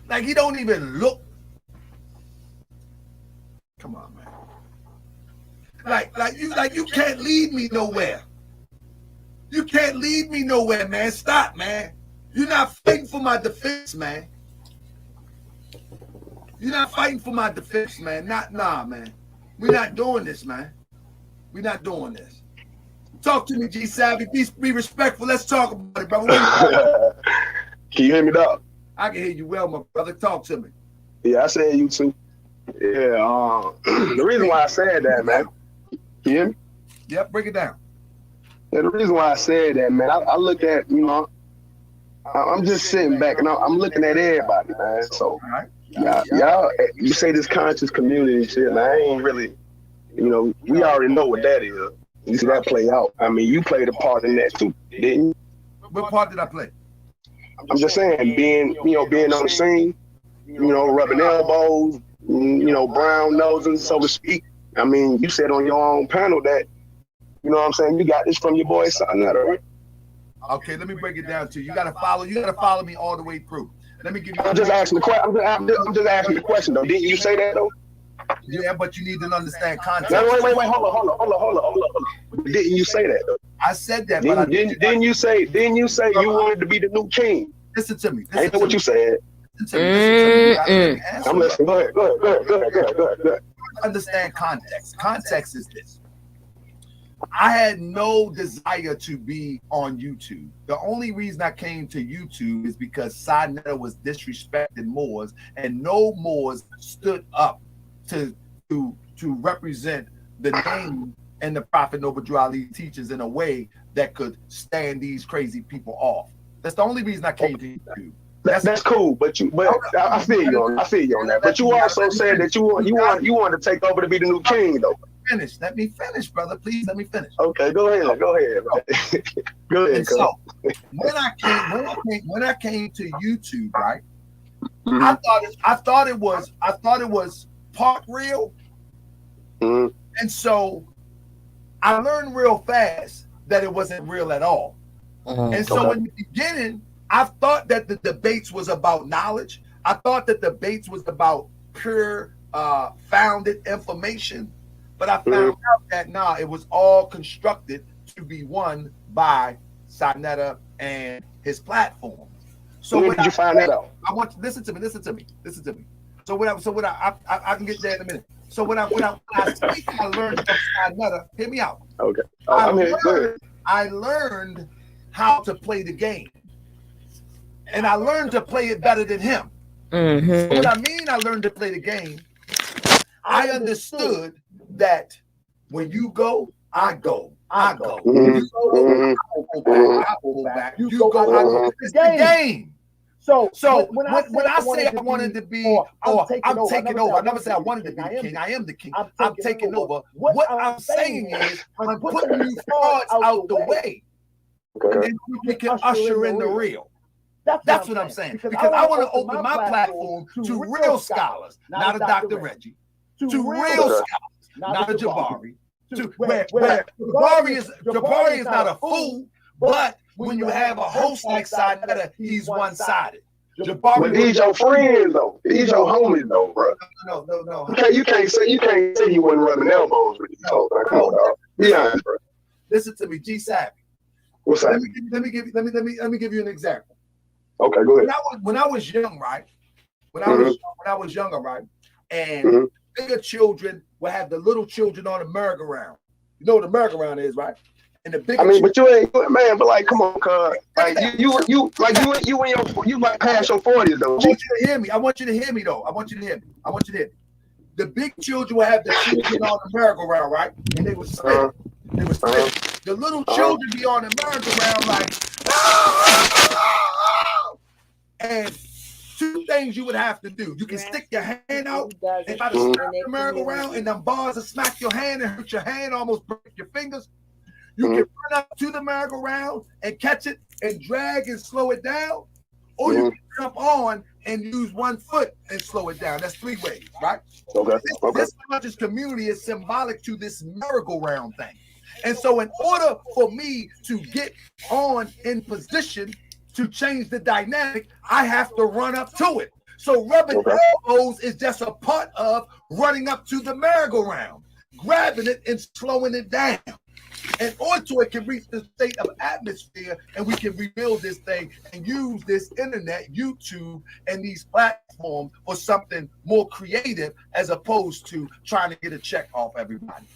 Like he don't even look. Come on, man. Like you can't lead me nowhere. You can't lead me nowhere, man. Stop, man. You're not fighting for my defense, man. You're not fighting for my defense, man. Nah, man. We're not doing this, man. We're not doing this. Talk to me, G Savvy. Be respectful. Let's talk about it, brother. Can you hear me, dog? I can hear you well, my brother. Talk to me. Yeah, I said you too. Yeah, the reason why I said that, man. Can you hear me? Yep, break it down. Yeah, the reason why I said that, man, I look at, I'm just sitting back and I'm looking at everybody, man. So Y'all, you say this conscious community shit, and I ain't really, we already know what that is. You see that play out. I mean, you played a part in that too, didn't you? What part did I play? I'm just saying, being on the scene, rubbing elbows, brown noses, so to speak. I mean, you said on your own panel that, you know what I'm saying, you got this from your boy Sonetta, right? Okay, let me break it down to you. You gotta follow me all the way through. Let me give you. I'm just asking the question. I'm just asking the question though. Didn't you say that though? Yeah, but you need to understand context. No, wait. Hold on. Didn't you say that though? I said that, Didn't you say you wanted to be the new king? Listen to me. Ain't that what you said? Listen to me. I'm listening. Go ahead. Understand context. Context is this. I had no desire to be on YouTube. The only reason I came to YouTube is because Sonetta was disrespecting Moors, and no Moors stood up to represent the name and the Prophet Noble Drew Ali teachings in a way that could stand these crazy people off. That's the only reason I came to YouTube. That's cool, but I feel you on that. But you also said that you want to take over to be the new king though. Let me finish, brother. Please let me finish. Okay, go ahead. Go ahead. So when I came to YouTube, right? Mm-hmm. I thought it was part real, and so I learned real fast that it wasn't real at all. And so in the beginning, I thought that the debates was about knowledge. I thought that debates was about pure founded information. But I found out that it was all constructed to be won by Sonetta and his platform. So when did you find that out? I want to listen to me. So what I can get there in a minute. So when I learned from Sonetta, hear me out. Okay. I learned how to play the game. And I learned to play it better than him. Mm-hmm. So what I mean I learned to play the game, I understood that when you go, I go. You go, I go back. You go, I go. It's the game. So when I say I wanted to be, or I'm taking over, I never said I wanted to be the king. I am the king. I'm taking over. What I'm saying is I'm putting you frauds out the way. And then we can usher in the real. That's what I'm saying. Because I want to open my platform to real scholars, not a Dr. Reggie, to real scholars. Not a Jabari. Where Jabari is not a fool, but when you have a host like Sonetta, he's one-sided. Jabari, but these your friends though. These your homies though, bro. No. You can't say you wasn't rubbing elbows with these folks. Come on, dog. Be honest, bro. Listen to me, G Savvy. What's that? Let me give you an example. Okay, go ahead. When I was young, right? When I was younger, right? And bigger children will have the little children on the merry-go-round. You know what a merry-go-round is, right? And the bigger but you ain't man. But like, come on, cuz. Like you like past your 40s though. I want you to hear me. I want you to hear me. The big children will have the children on the merry-go-round, right? And they would spin. The little children be on the merry-go-round like, and two things you would have to do. You can stick your hand out and try to snap the merry-go-round, and them bars will smack your hand and hurt your hand, almost break your fingers. You can run up to the merry-go-round and catch it and drag and slow it down, or you can jump on and use one foot and slow it down. That's three ways, right? Okay. This conscious community is symbolic to this merry-go-round thing. And so in order for me to get on in position to change the dynamic, I have to run up to it. So rubbing elbows is just a part of running up to the merry-go-round, grabbing it and slowing it down. And onto it can reach the state of atmosphere, and we can rebuild this thing and use this internet, YouTube, and these platforms for something more creative as opposed to trying to get a check off everybody.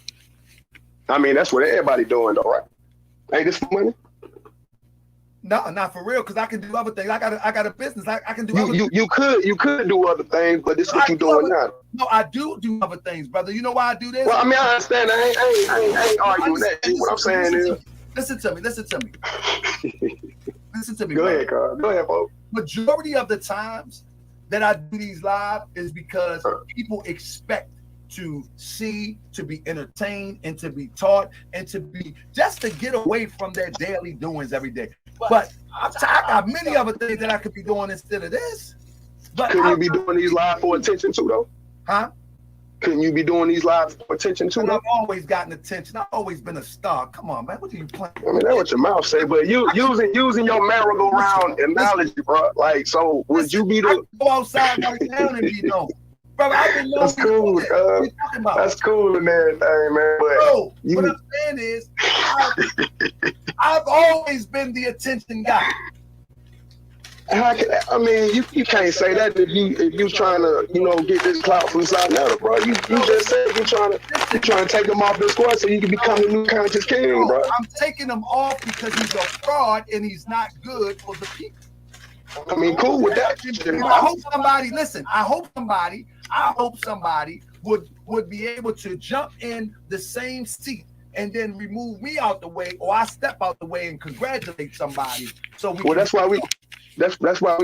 I mean, that's what everybody doing though, right? Ain't this money? No, not for real, because I can do other things. I got a business. I can do other things. You could do other things, but this is what you're doing now. No, I do other things, brother. You know why I do this? Well, I mean, I understand. I ain't arguing that. What I'm saying is, listen to me. Go ahead, Carl. Go ahead, folks. Majority of the times, that I do these live is because people expect to see, to be entertained, and to be taught, and to be just to get away from their daily doings every day. But I got many other things that I could be doing instead of this. But couldn't you be doing these live for attention too, though? Huh? Couldn't you be doing these live for attention too, though? I've always gotten attention. I've always been a star. Come on, man. What are you playing? I mean, that's what your mouth say, but you using your merry-go-round analogy, bro. Like, so would you be the? I can go outside right now and be known. Bro, I've been known. That's cool. What are you talking about? That's cool and everything, man. But Bro, what I'm saying is, I've always been the attention guy. I mean, you can't say that if you trying to get this clout from something else, bro. You just said you're trying to take him off the squad so you can become the new conscious king, bro. I'm taking him off because he's a fraud and he's not good for the people. I mean, cool with that. I hope somebody listen. I hope somebody would be able to jump in the same seat and then remove me out the way, or I step out the way and congratulate somebody. So that's why we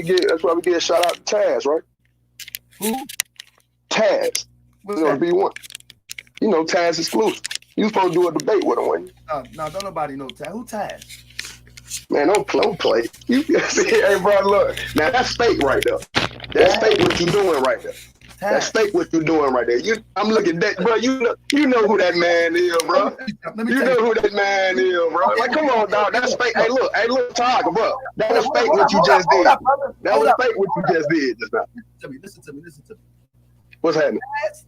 get a shout out to Taz, right? Who? Taz. What's You know, that? B1. You know Taz exclusive. You supposed to do a debate with him, wasn't you? No, don't nobody know Taz. Who Taz? Man, don't play. You see, hey, bro, look. Now that's fake right there. That's fake what you doing right there. That's fake what you doing right there. I'm looking at that, bro. You know who that man is, bro. You know who that man is, bro. Like, come on, dog. That's fake. Hey, look, Tarhaka, bro. That was fake what you just did. That was fake what you just did just now. Listen to me. What's happening?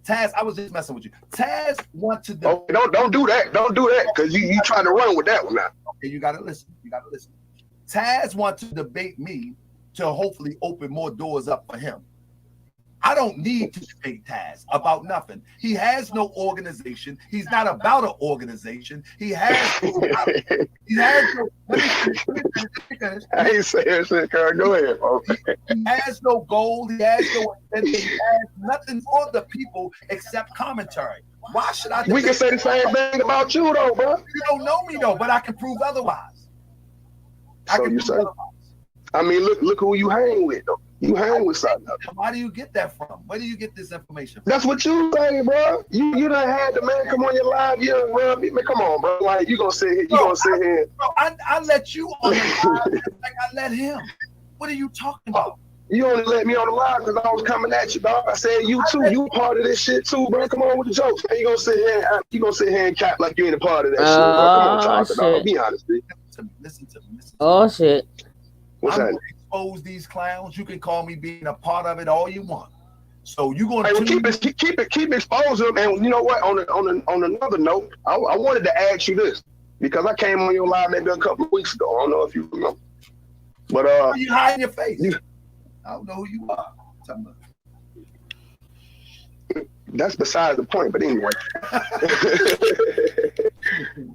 Taz, I was just messing with you. Taz want to. Oh, don't do that. Don't do that, because you trying to run with that one now. Okay, you gotta listen. Taz wants to debate me to hopefully open more doors up for him. I don't need to debate Taz about nothing. He has no organization. He's not about an organization. He has no. I ain't saying shit, Carl. Go ahead, folks. He has no goal. He has no intent. He has nothing for the people except commentary. Why should I? We can say the same thing about you, though, bro. You don't know me though, but I can prove otherwise. So you say? I mean, look who you hang with, though. You hang with something. Why do you get that from? Where do you get this information from? That's what you say, bro. You done had the man come on your live. You done rub me. Man, come on, bro. Like, you gonna sit here. Bro, I let you on the live like I let him. What are you talking about? You only let me on the live because I was coming at you, dog. I said you too. You part of this shit too, bro. Come on with the jokes. Man, you gonna sit here and cap like you ain't a part of that shit, bro. Come on, Tarhaka, dog. Be honest, dude. Listen to me. Oh shit. What's that? Expose these clowns. You can call me being a part of it all you want. So you gonna keep exposing them. And you know what? On another note, I wanted to ask you this because I came on your live maybe a couple of weeks ago. I don't know if you remember, but you hiding your face. I don't know who you are. That's besides the point. But anyway,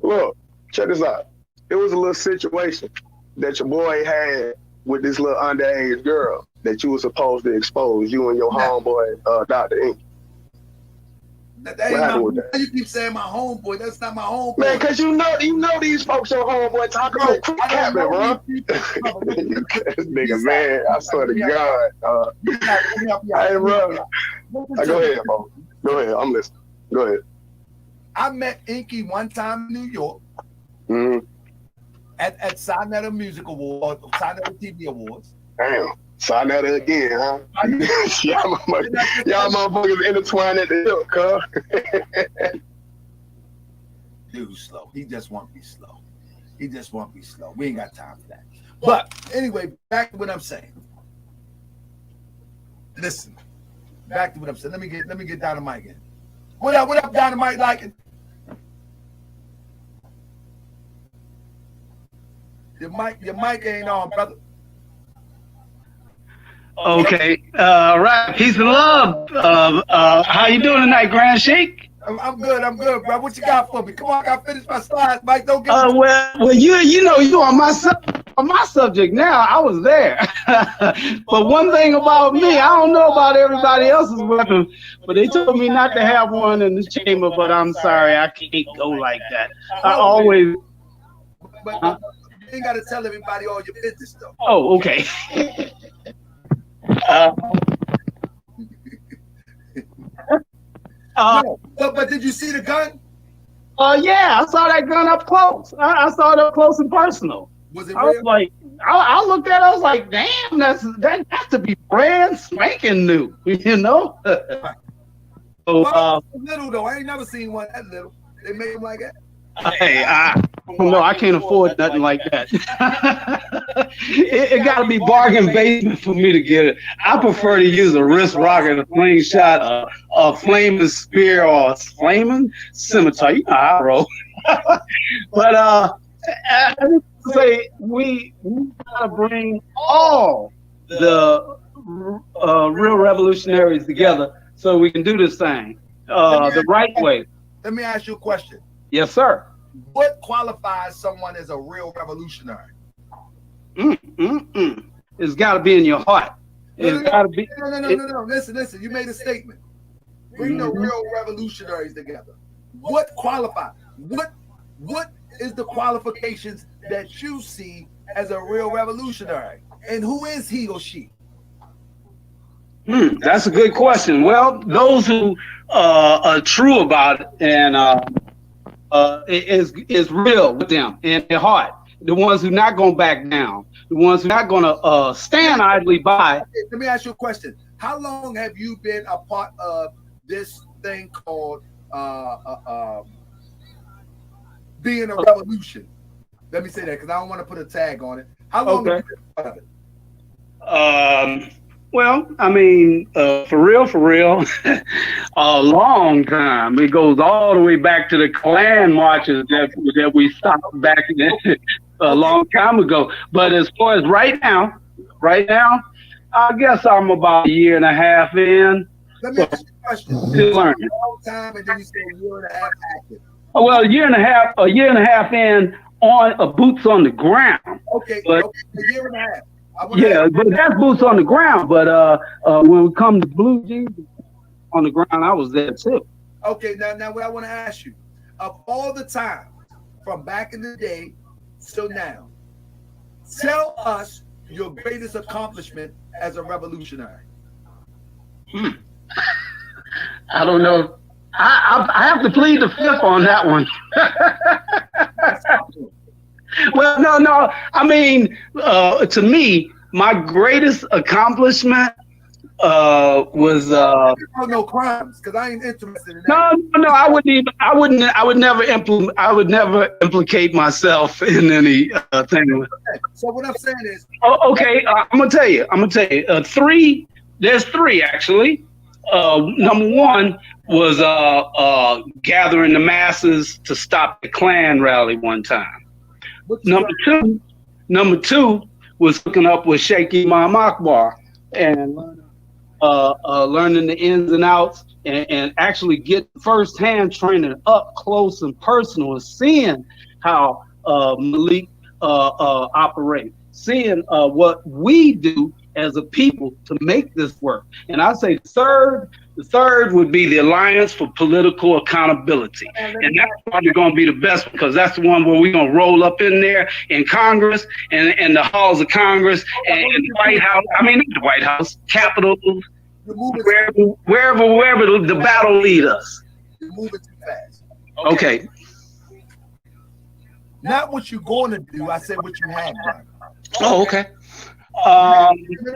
look, check this out. It was a little situation that your boy had with this little underage girl that you were supposed to expose, you and your homeboy, Dr. Ink. You keep saying my homeboy. That's not my homeboy. Man, because you know these folks your homeboy talking about quit capping, bro. You nigga, man, I swear to God. Hey, bro. Go ahead, bro. Go ahead, I'm listening. Go ahead. I met Inky one time in New York. Mm-hmm. At Sinetta Music Awards, Sinetta TV Awards. Damn, Sinetta again, huh? y'all motherfuckers intertwined at the hip, cuz. Dude, slow. He just want to be slow. We ain't got time for that. But anyway, back to what I'm saying. Listen, back to what I'm saying. Let me get Dynamite in. What up, Dynamite liking? Your mic ain't on, brother. Okay. Right. Peace and love. How you doing tonight, Grand Sheik? I'm good, bro. What you got for me? Come on, I gotta finish my slides, Mike. Don't get well, you know you on my subject now. I was there. But one thing about me, I don't know about everybody else's weapon, but they told me not to have one in the chamber. But I'm sorry, I can't go like that. I always. But you ain't gotta tell everybody all your business, though. Oh, okay. No, but did you see the gun? Yeah, I saw that gun up close. I saw it up close and personal. Was it I was real? like, I looked at it, I was like, damn, that has to be brand spanking new, you know? So, Well, little though. I ain't never seen one that little. They made them like that. hey, I don't know. I can't afford nothing like that. it got to be bargain basement for me to get it. I prefer to use a wrist rocket, a slingshot, a flaming spear, or a flaming scimitar. You know how I roll. But I would say we got to bring all the real revolutionaries together so we can do this thing the right way. Let me ask you a question. Yes, sir. What qualifies someone as a real revolutionary? It's got to be in your heart. It's got to be. No. Listen. You made a statement. Bring the real revolutionaries together. What qualifies? What is the qualifications that you see as a real revolutionary? And who is he or she? That's a good question. Well, those who are true about it and is real with them in their heart. The ones who not going to back down. The ones who not going to stand idly by. Let me ask you a question. How long have you been a part of this thing called being a revolution? Let me say that because I don't want to put a tag on it. How long have you been a part of it? Well, I mean, for real, a long time. It goes all the way back to the Klan marches that we stopped back then a long time ago. But as far as right now, I guess I'm about a year and a half in. Let me ask you a question. Still learning. A long time, and then you say a year and a half active. Well, a year and a half in on boots on the ground. Okay, but, a year and a half. Yeah, but that's boots on the ground. But when we come to Blue Jeans on the ground, I was there too. Okay, now what I want to ask you, of all the time from back in the day till now, tell us your greatest accomplishment as a revolutionary. I don't know. I have to plead the fifth on that one. Well, no. I mean, to me, my greatest accomplishment was no crimes, because I ain't interested in that. No. I would never implicate myself in any thing. So what I'm saying is, okay. I'm gonna tell you. Three. There's three actually. Number one was gathering the masses to stop the Klan rally one time. Number two was hooking up with Sheikh Imam Akbar and learning the ins and outs and actually get firsthand training up close and personal and seeing how Malik operates, seeing what we do as a people to make this work. And I say the third would be the Alliance for Political Accountability. And that's probably going to be the best because that's the one where we're going to roll up in there in Congress and the halls of Congress and the White House. I mean, not the White House, Capitol, wherever the battle lead us. You're moving too fast. Okay. Not what you're going to do. I said what you have done. Oh, okay.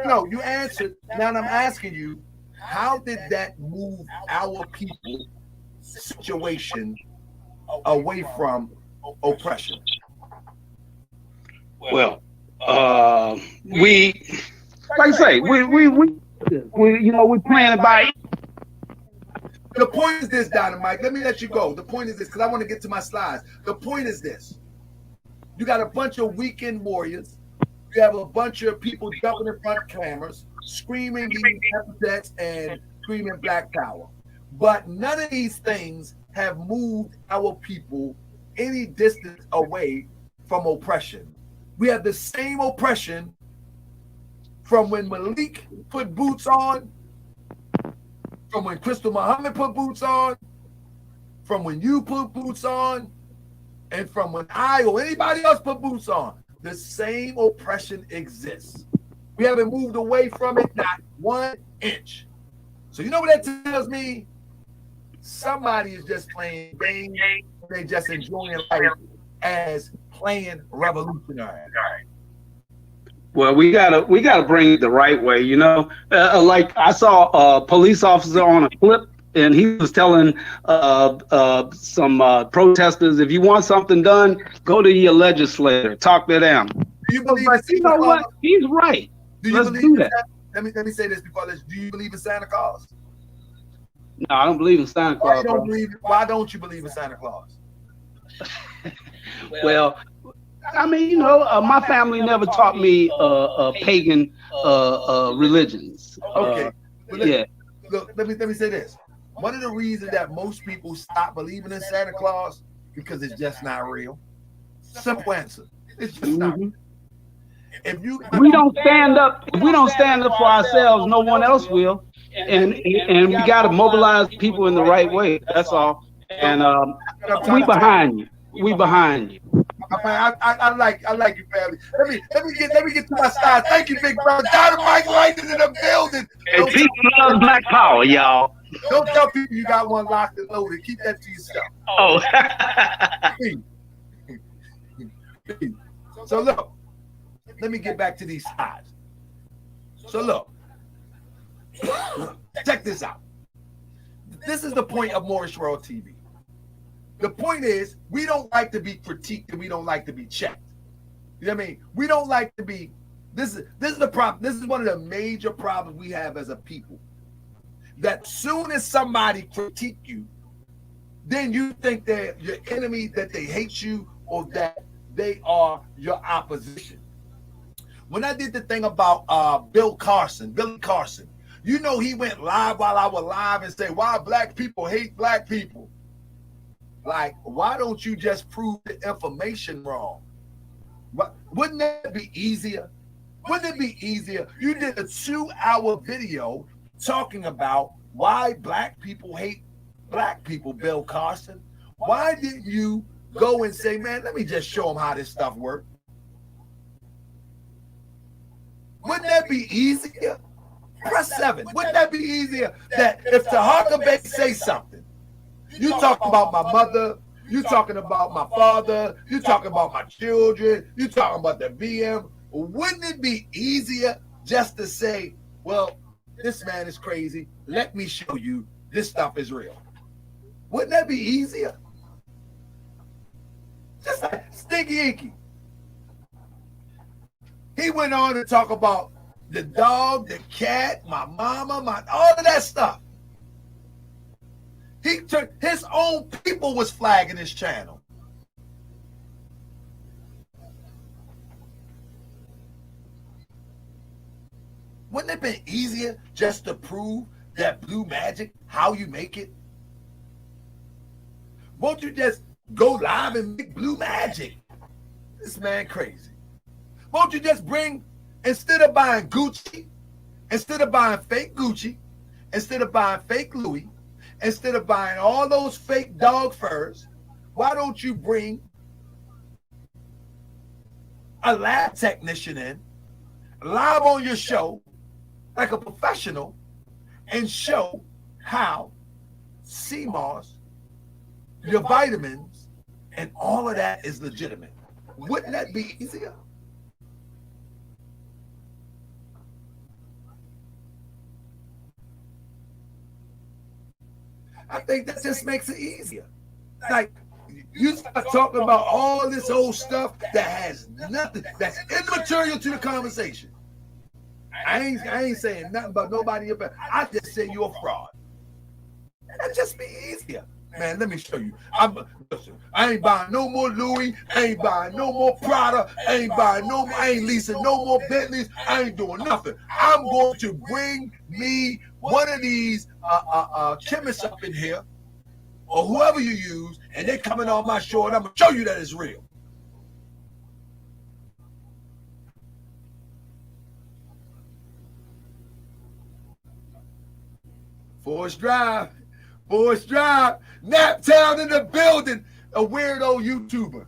No, you answered. Now I'm asking you, how did that move our people situation away from oppression? Well, we, like I say, we playing it by. The point is this, Dynamite. Let me let you go. The point is this, because I want to get to my slides. The point is this. You got a bunch of weekend warriors. You have a bunch of people jumping in front of cameras, screaming these epithets and screaming Black Power. But none of these things have moved our people any distance away from oppression. We have the same oppression from when Malik put boots on, from when Crystal Muhammad put boots on, from when you put boots on, and from when I or anybody else put boots on. The same oppression exists. We haven't moved away from it, not 1 inch. So you know what that tells me? somebody is just playing games. They just enjoying life as playing revolutionary. Well, we gotta bring it the right way, you know. Like I saw a police officer on a clip, and he was telling some protesters, if you want something done, go to your legislator, talk to them. Do you believe But you know what? He's right. Let's do that. Let me say this before this. Do you believe in Santa Claus? No, I don't believe in Santa Claus. Why don't you believe in Santa Claus? Well, I mean, you know, my family never taught me pagan religions. Okay. Yeah. Look, let me say this. One of the reasons that most people stop believing in Santa Claus because it's just not real. Simple answer. It's just not real. If we don't stand up for ourselves, no one else will. And we got to mobilize people in the right way. That's all. And we behind you. We behind you. I like you, family. Let me get to my style. Thank you, big brother. Dynamite Lightning in the building. And people love Black Power, y'all. Don't tell people you got one locked and loaded. Keep that to yourself. Oh. So look, let me get back to these sides. So look, check this out. This is the point of Morris World TV. The point is, we don't like to be critiqued and we don't like to be checked. You know what I mean? We don't like to be. This is the problem. This is one of the major problems we have as a people. That soon as somebody critique you, then you think they're your enemy, that they hate you, or that they are your opposition. When I did the thing about Billy Carson, you know, he went live while I was live and say, why black people hate black people? Like, why don't you just prove the information wrong? Wouldn't that be easier? Wouldn't it be easier? You did a 2-hour video talking about why black people hate black people, Bill Carson. Why didn't you go and say, man, let me just show them how this stuff works? Wouldn't that be easier? Press 7. Wouldn't that be easier that if Tarhaka Bay say something, you talking about my mother, you talking about my father, you talking about my children, you talking about the VM, wouldn't it be easier just to say, well, this man is crazy, let me show you this stuff is real? Wouldn't that be easier? Just like Stinky Inky. He went on to talk about the dog, the cat, my mama, all of that stuff. He took his own people was flagging his channel. Wouldn't it have been easier just to prove that blue magic, how you make it? Won't you just go live and make blue magic? This man crazy. Won't you just bring, instead of buying Gucci, instead of buying fake Gucci, instead of buying fake Louis, instead of buying all those fake dog furs, why don't you bring a lab technician in, live on your show, like a professional, and show how CMOS, your vitamins, and all of that is legitimate? Wouldn't that be easier? I think that just makes it easier. Like, you start talking about all this old stuff that has nothing, that's immaterial to the conversation. I ain't saying nothing about nobody. I just say you're a fraud. That'd just be easier. Man, let me show you. I ain't buying no more Louis. I ain't buying no more Prada. I ain't leasing no more Bentleys. I ain't doing nothing. I'm going to bring me one of these chemists up in here, or whoever you use, and they're coming on my show, and I'm going to show you that it's real. Forest Drive, Naptown in the building, a weirdo YouTuber.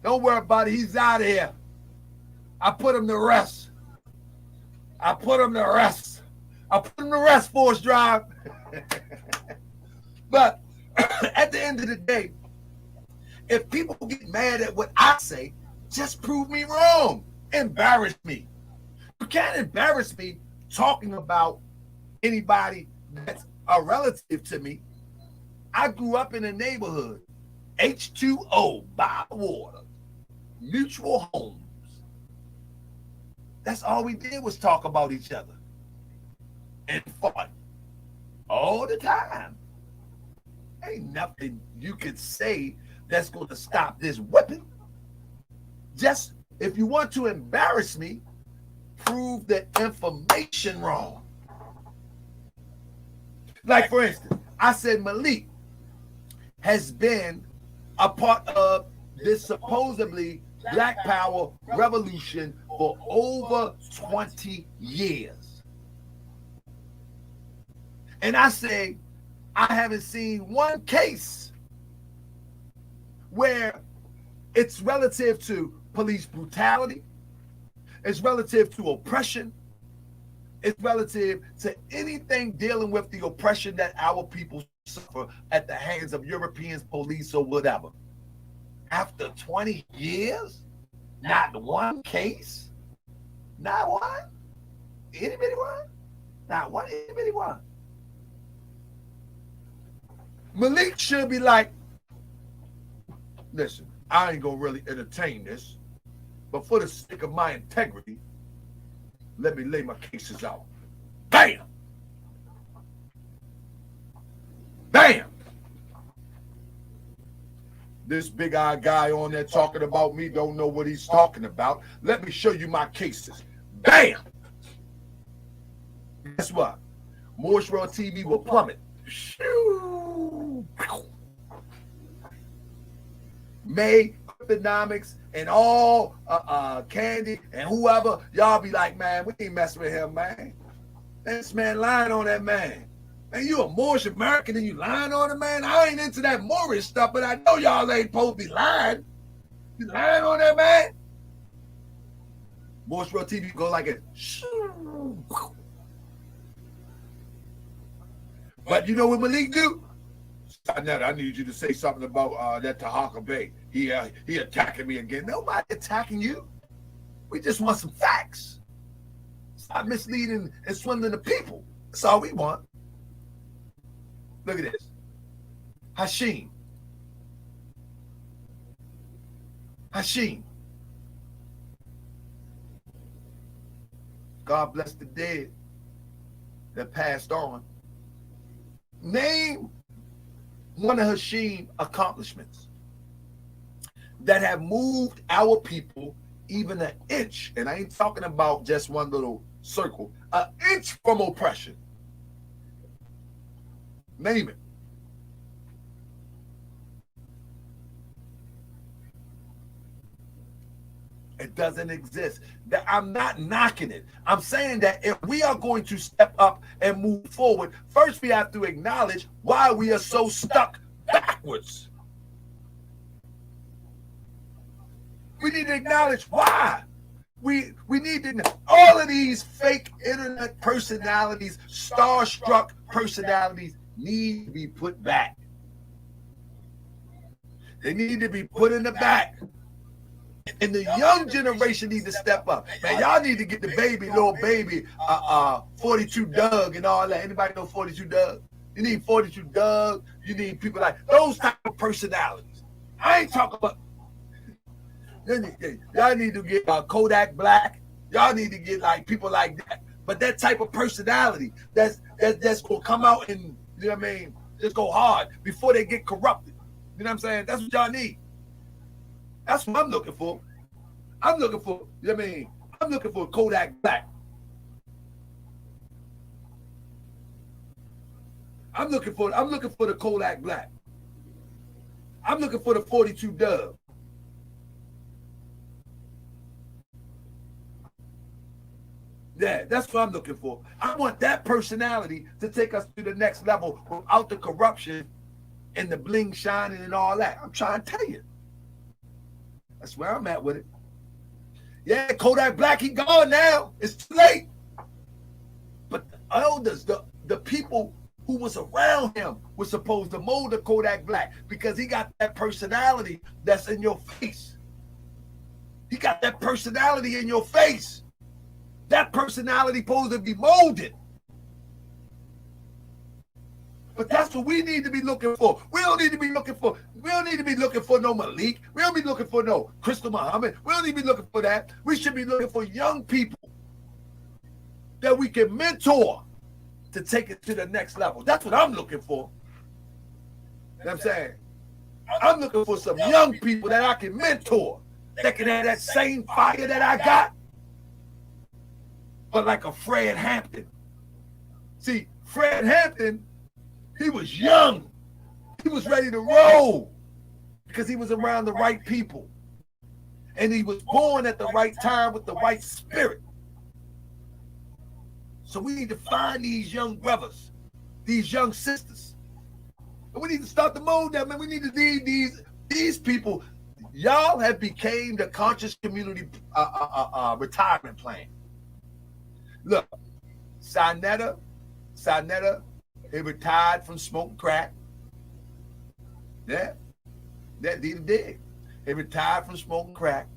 Don't worry about it, he's out of here. I put him to rest. Forest Drive. But at the end of the day, if people get mad at what I say, just prove me wrong. Embarrass me. You can't embarrass me talking about anybody that's a relative to me. I grew up in a neighborhood, H2O, by water, mutual homes. That's all we did was talk about each other and fought all the time. Ain't nothing you could say that's going to stop this whipping. Just if you want to embarrass me, prove the information wrong. Like, for instance, I said Malik has been a part of this supposedly Black Power revolution for over 20 years. And I say, I haven't seen one case where it's relative to police brutality, it's relative to oppression, it's relative to anything dealing with the oppression that our people suffer at the hands of Europeans, police, or whatever. After 20 years, not one case, not one, anybody one, not one, anybody one. Malik should be like, listen, I ain't gonna really entertain this, but for the sake of my integrity, let me lay my cases out. Bam! Bam! This big-eyed guy on there talking about me don't know what he's talking about. Let me show you my cases. Bam! Guess what? Morse World TV will plummet. Shoo! May, Cryptonomics, and all Candy and whoever, y'all be like, man, we ain't messing with him, man. This man lying on that man. Man, you a Moorish American and you lying on him, man? I ain't into that Moorish stuff, but I know y'all ain't supposed to be lying. You lying on that man? Morse World TV go like it. But you know what Malik do? I need you to say something about that Tarhaka Bay. He attacking me again. Nobody attacking you. We just want some facts. Stop misleading and swindling the people. That's all we want. Look at this. Hashim. God bless the dead that passed on. Name one of Hashim's accomplishments that have moved our people even an inch, and I ain't talking about just one little circle, an inch from oppression. Name it. It doesn't exist. I'm not knocking it. I'm saying that if we are going to step up and move forward, first we have to acknowledge why we are so stuck backwards. We need to acknowledge why. We need to know all of these fake internet personalities, starstruck personalities need to be put back. They need to be put in the back. And the young generation need to step up. Man, y'all need to get the little baby, 42 Doug and all that. Anybody know 42 Doug? You need 42 Doug. You need people like those type of personalities. I ain't talking about. Y'all need to get Kodak Black. Y'all need to get like people like that. But that type of personality that's gonna come out and, you know what I mean, just go hard before they get corrupted. You know what I'm saying? That's what y'all need. That's what I'm looking for. I'm looking for, you know what I mean? I'm looking for Kodak Black. I'm looking for the Kodak Black. I'm looking for the 42 Dub. Yeah, that's what I'm looking for. I want that personality to take us to the next level without the corruption and the bling shining and all that. I'm trying to tell you. That's where I'm at with it. Yeah, Kodak Black, he gone now. It's too late. But the elders, the people who was around him was supposed to mold the Kodak Black, because he got that personality that's in your face. He got that personality in your face. That personality supposed to be molded. But that's what we need to be looking for. We don't need to be looking for no Malik. We don't be looking for no Crystal Muhammad. We don't need to be looking for that. We should be looking for young people that we can mentor to take it to the next level. That's what I'm looking for. You know what I'm saying? I'm looking for some young people that I can mentor, that can have that same fire that I got, but like a Fred Hampton. See, Fred Hampton, he was young. He was ready to roll because he was around the right people. And he was born at the right time with the right spirit. So we need to find these young brothers, these young sisters. And we need to start to mold them, and we need to lead these people. Y'all have became the conscious community retirement plan. Look, Sinetta, he retired from smoking crack. Yeah, that did. He retired from smoking crack.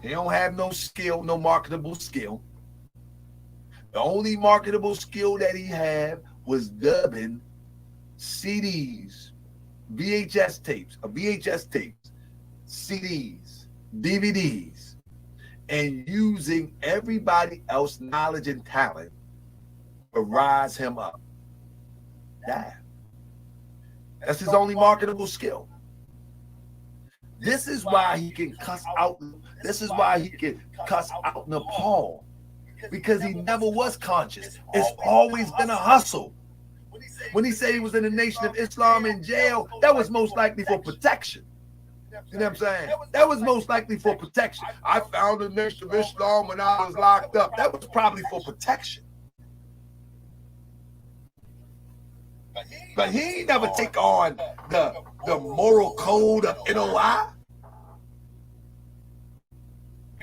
He don't have no skill, no marketable skill. The only marketable skill that he had was dubbing CDs, VHS tapes, CDs, DVDs, and using everybody else's knowledge and talent to rise him up. That's his only marketable skill. This is why he can cuss out. This is why he can cuss out Nepal, because he never was conscious. It's always been a hustle. When he said he was in the Nation of Islam in jail, that was most likely for protection. You know what I'm saying? That was most likely for protection. I found the Nation of Islam when I was locked up. That was probably for protection. But he never take on the moral code of NOI.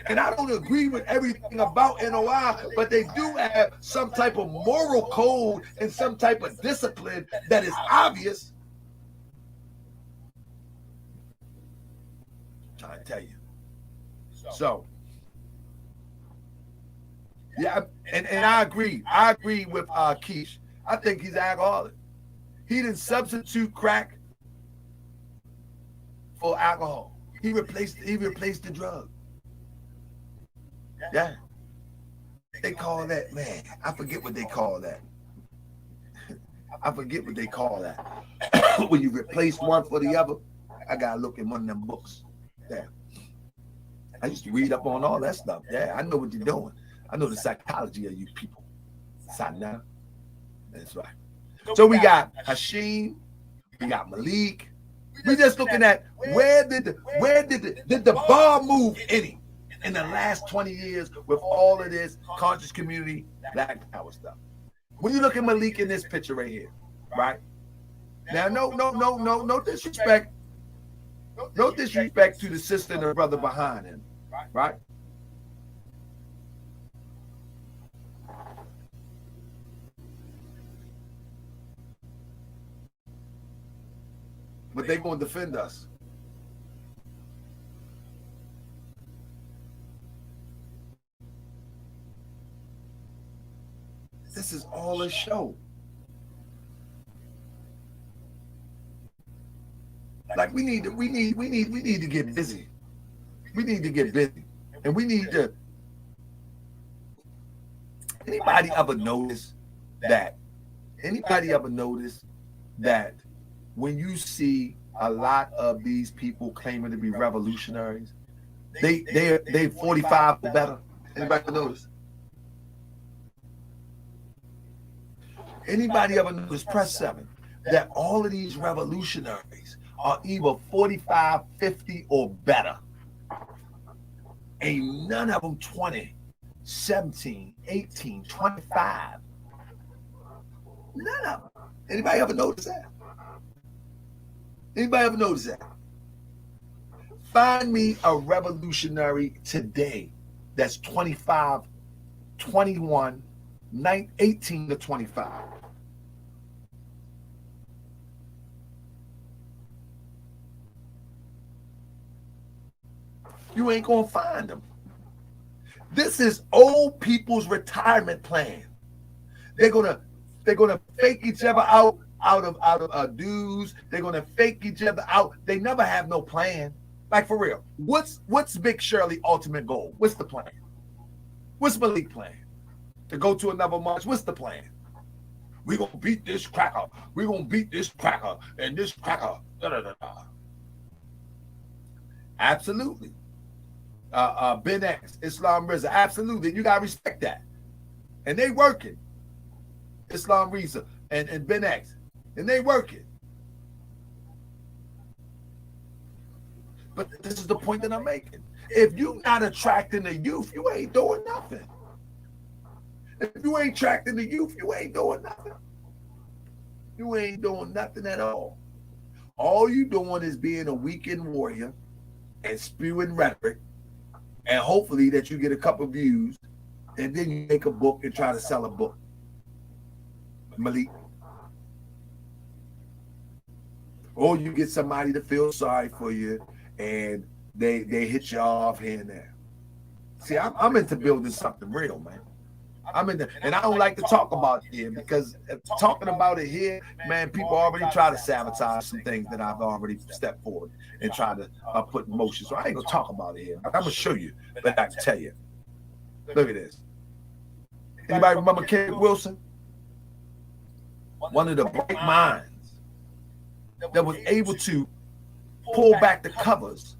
And I don't agree with everything about NOI, but they do have some type of moral code and some type of discipline that is obvious. I'm trying to tell you. So, yeah, and I agree. I agree with Keish. I think he's an alcoholic. He didn't substitute crack for alcohol. He replaced the drug. Yeah. They call that, man, I forget what they call that. When you replace one for the other, I gotta look in one of them books. Yeah. I used to read up on all that stuff. Yeah, I know what you're doing. I know the psychology of you people. Sana. That's right. So we got Hashim, we got Malik. We just looking at where did the bar move any in the last 20 years with all of this conscious community Black Power stuff. When you look at Malik in this picture right here, right? Now, no disrespect. No disrespect to the sister and the brother behind him, right? But they're going to defend us. This is all a show. Like we need to get busy. We need to get busy. And we need to. Anybody ever notice that when you see a lot of these people claiming to be revolutionaries, they 45 or better? Anybody notice? Anybody ever notice, press 7, that all of these revolutionaries are either 45, 50 or better? Ain't none of them 20, 17, 18, 25. None of them. Anybody ever notice that? Anybody ever notice that? Find me a revolutionary today that's 25, 21, 18 to 25. You ain't gonna find them. This is old people's retirement plan. They're gonna fake each other out of dues. They're gonna fake each other out. They never have no plan. Like for real. What's Big Shirley ultimate goal? What's the plan? What's Malik plan? To go to another march. What's the plan? We're gonna beat this cracker. We're gonna beat this cracker and this cracker. Da, da, da, da. Absolutely. Ben X, Islam Reza, absolutely. You gotta respect that. And they working. Islam Reza and Ben X. And they working. But this is the point that I'm making. If you're not attracting the youth, you ain't doing nothing. If you ain't attracting the youth, you ain't doing nothing. You ain't doing nothing at all. All you doing is being a weekend warrior and spewing rhetoric, and hopefully that you get a couple views, and then you make a book and try to sell a book. Malik. Or you get somebody to feel sorry for you, and they hit you off here and there. See, I'm into building something real, man. And I don't like to talk about it here, because talking about it here, man, people already try to sabotage some things that I've already stepped forward and try to put in motion. So I ain't gonna talk about it here. I'm gonna show you, but I can tell you. Look at this. Anybody remember Ken Wilson? One of the bright minds that was able to pull back the covers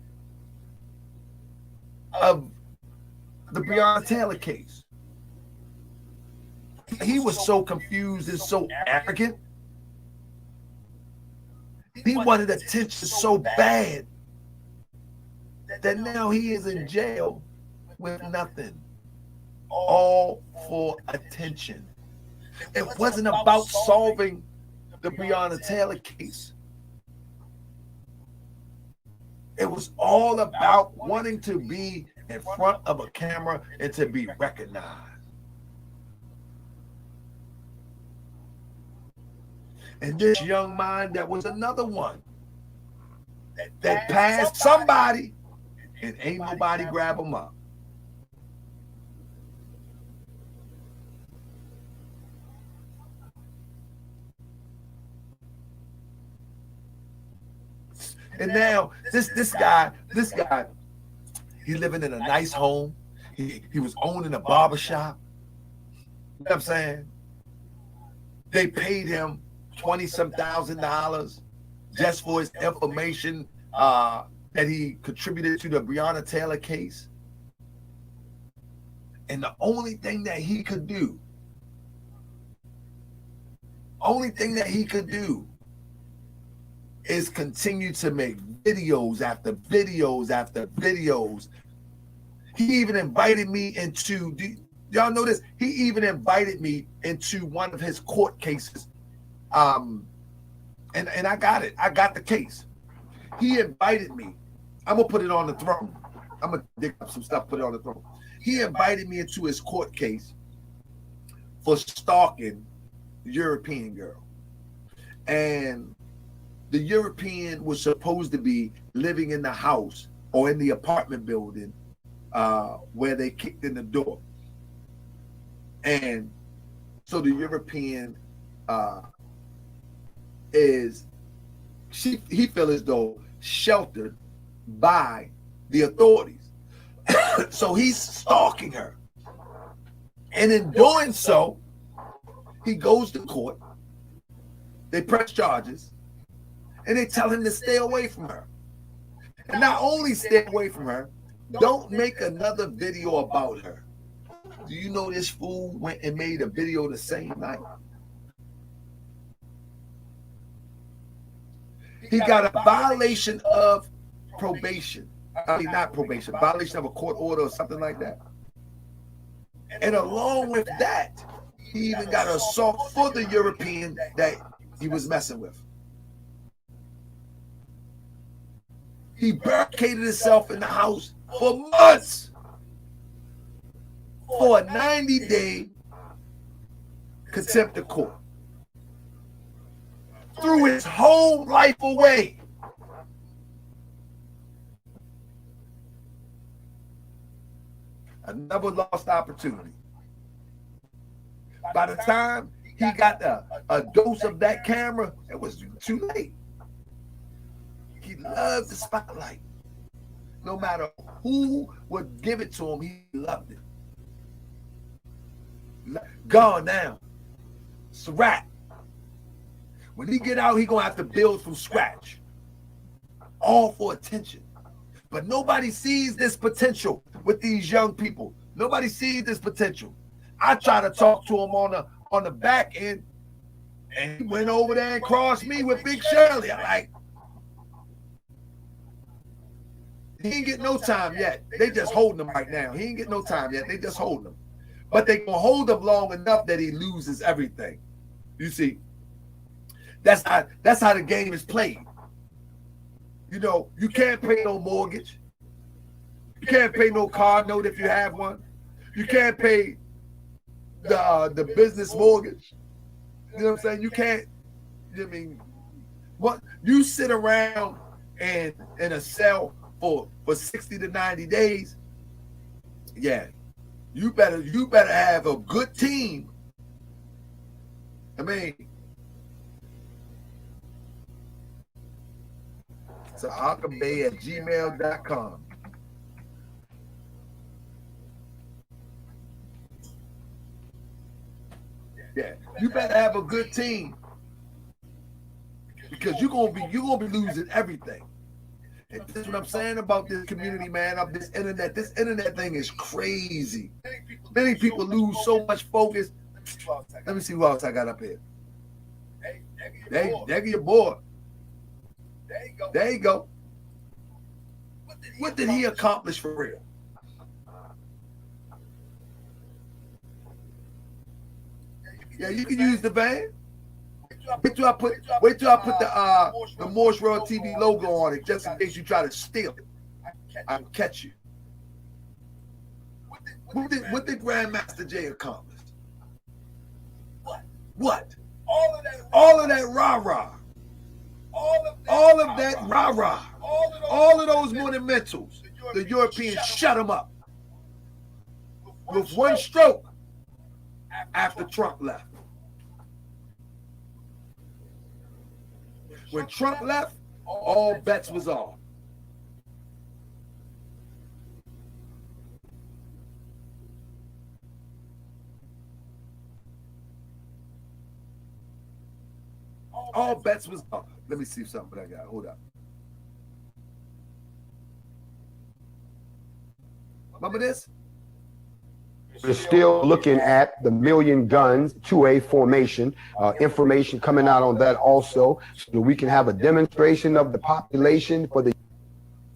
of the Breonna Taylor case. He was so confused and so arrogant. He wanted attention so bad that now he is in jail with nothing. All for attention. It wasn't about solving the Breonna Taylor case. It was all about wanting to be in front of a camera and to be recognized. And this young man, that was another one that passed somebody and ain't nobody grab him up. And now this guy, he's living in a nice home. He was owning a barbershop. You know what I'm saying? They paid him $20-some thousand just for his information that he contributed to the Breonna Taylor case. And the only thing that he could do, is continue to make videos after videos after videos. He even invited me into, y'all know this? He even invited me into one of his court cases. And I got it. I got the case. He invited me. I'm gonna put it on the throne. I'm gonna dig up some stuff, put it on the throne. He invited me into his court case for stalking the European girl. And the European was supposed to be living in the house or in the apartment building where they kicked in the door. And so the European he felt as though sheltered by the authorities. So he's stalking her. And in doing so, he goes to court. They press charges. And they tell him to stay away from her. And not only stay away from her, don't make another video about her. Do you know this fool went and made a video the same night? He got a violation of probation. I mean, not probation, violation of a court order or something like that. And along with that, he even got an assault for the European that he was messing with. He barricaded himself in the house for months for a 90-day contempt of court. Threw his whole life away. Another lost opportunity. By the time he got a dose of that camera, it was too late. He loved the spotlight. No matter who would give it to him, he loved it. Gone now. It's a wrap. When he get out, he gonna have to build from scratch. All for attention. But nobody sees this potential with these young people. Nobody sees this potential. I try to talk to him on the back end, and he went over there and crossed me with Big Shirley. I'm like, he ain't get no time yet. They just holding him right now. He ain't get no time yet. They just holding him. But they gonna hold him long enough that he loses everything. You see, that's how the game is played. You know, you can't pay no mortgage. You can't pay no car note if you have one. You can't pay the business mortgage. You know what I'm saying? You can't. I mean, what you sit around and in a cell for 60 to 90 days? Yeah, you better have a good team. I mean, tarhakabay@gmail.com. Yeah, you better have a good team because you're gonna be losing everything. And this is what I'm saying about this community, man, of this internet. This internet thing is crazy. Many people lose so much focus. Let me see who else I got up here. There your boy. There you go. What did he accomplish for real? Yeah, you can use the van. Wait till I put the Morse World TV logo on it, just in case you try to steal it. I can catch you. What did Grandmaster Jay accomplish? What? All of that rah-rah. All of that rah-rah. All of those monumentals. The Europeans shut them up. With one stroke after Trump left. When Trump left, all bets was off. All bets was off. Let me see something I got. Hold up. Remember this? We're still looking at the Million Guns 2A formation, information coming out on that also, so that we can have a demonstration of the population for the.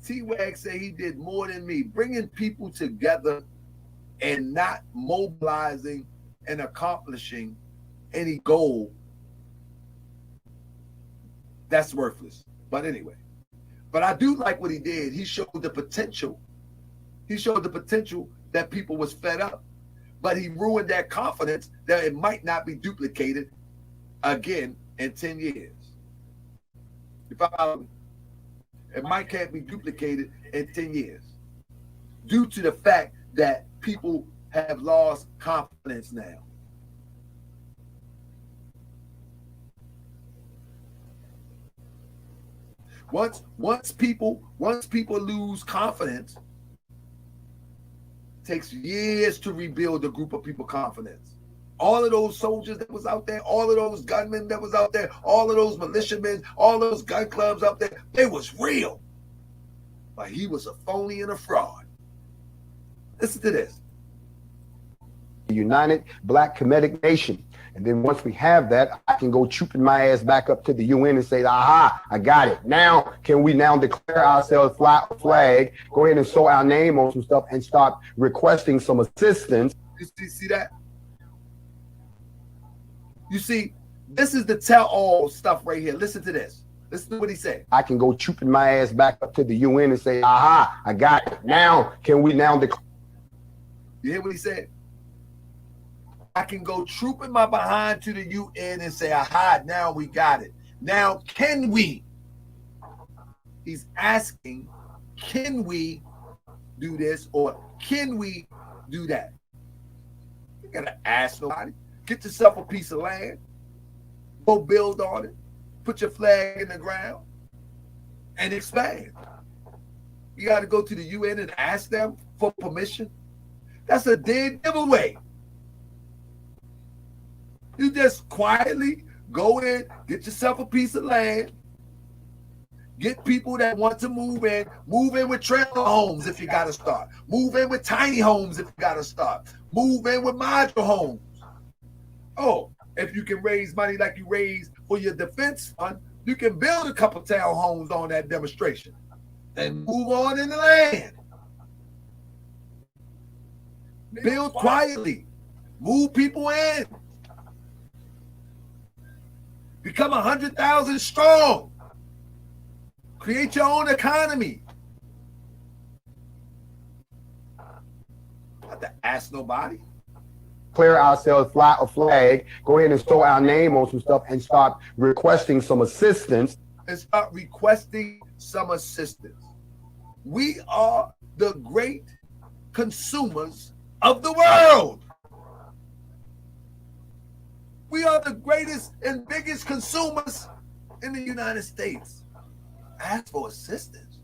T-Wag say he did more than me, bringing people together and not mobilizing and accomplishing any goal. That's worthless. But anyway, but I do like what he did. He showed the potential. He showed the potential that people was fed up. But he ruined that confidence that it might not be duplicated again in 10 years. It can't be duplicated in 10 years due to the fact that people have lost confidence now. Once people lose confidence, takes years to rebuild a group of people confidence. All of those soldiers that was out there, all of those gunmen that was out there, all of those militiamen, all those gun clubs out there, they was real. But he was a phony and a fraud. Listen to this. United Black Kemetic Nation. And then once we have that, I can go trooping my ass back up to the UN and say, aha, I got it. Now, can we now declare ourselves flag, go ahead and show our name on some stuff and start requesting some assistance. You see that? You see, this is the tell-all stuff right here. Listen to this. Listen to what he said. I can go trooping my ass back up to the UN and say, aha, I got it. Now, can we now declare? You hear what he said? I can go trooping my behind to the UN and say, aha, now we got it. Now, can we? He's asking, can we do this, or can we do that. You gotta ask nobody. Get yourself a piece of land. Go build on it. Put your flag in the ground and expand. You got to go to the UN and ask them for permission. That's a dead giveaway. You just quietly go in, get yourself a piece of land, get people that want to move in with trailer homes if you got to start. Move in with tiny homes if you got to start. Move in with modular homes. Oh, if you can raise money like you raised for your defense fund, you can build a couple townhomes on that demonstration and move on in the land. Build quietly. Move people in. Become 100,000 strong. Create your own economy. Not to ask nobody. Declare ourselves, fly a flag, go ahead and throw our name on some stuff and start requesting some assistance. We are the great consumers of the world. We are the greatest and biggest consumers in the United States. Ask for assistance.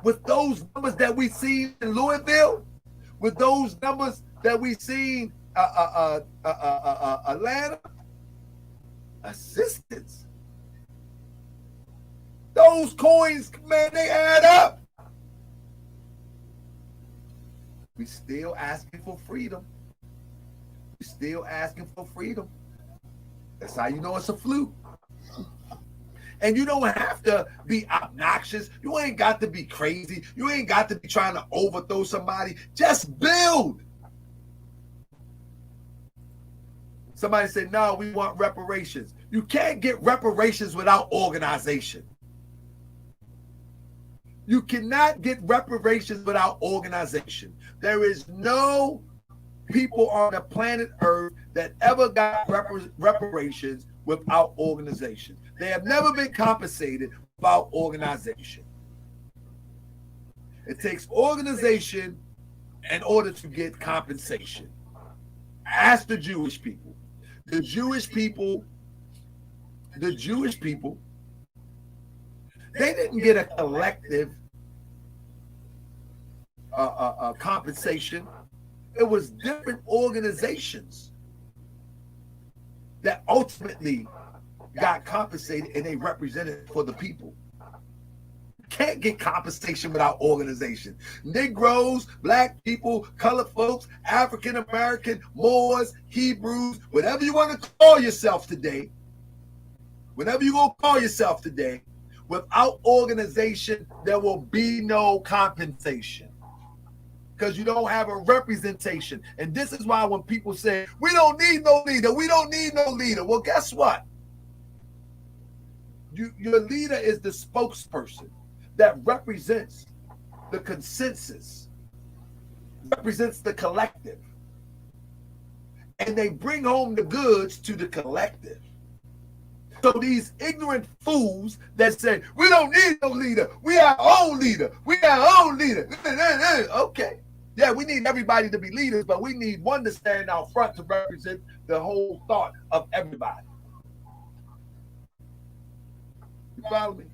With those numbers that we see in Louisville, with those numbers that we see Atlanta, assistance. Those coins, man, they add up. We still asking for freedom. We still asking for freedom. That's how you know it's a fluke. And you don't have to be obnoxious. You ain't got to be crazy. You ain't got to be trying to overthrow somebody. Just build. Somebody said, no, we want reparations. You can't get reparations without organization. You cannot get reparations without organization. There is no people on the planet Earth that ever got reparations without organization. They have never been compensated without organization. It takes organization in order to get compensation. Ask the Jewish people. The Jewish people, they didn't get a collective compensation. It was different organizations that ultimately got compensated and they represented for the people. Can't get compensation without organization. Negroes, black people, colored folks, African American, Moors, Hebrews, whatever you want to call yourself today, whatever you're going to call yourself today, without organization, there will be no compensation. Because you don't have a representation. And this is why when people say, we don't need no leader, we don't need no leader. Well, guess what? Your leader is the spokesperson that represents the consensus, represents the collective. And they bring home the goods to the collective. So these ignorant fools that say, we don't need no leader, we are our own leader, we are our own leader. Okay. Yeah, we need everybody to be leaders, but we need one to stand out front to represent the whole thought of everybody. You follow me?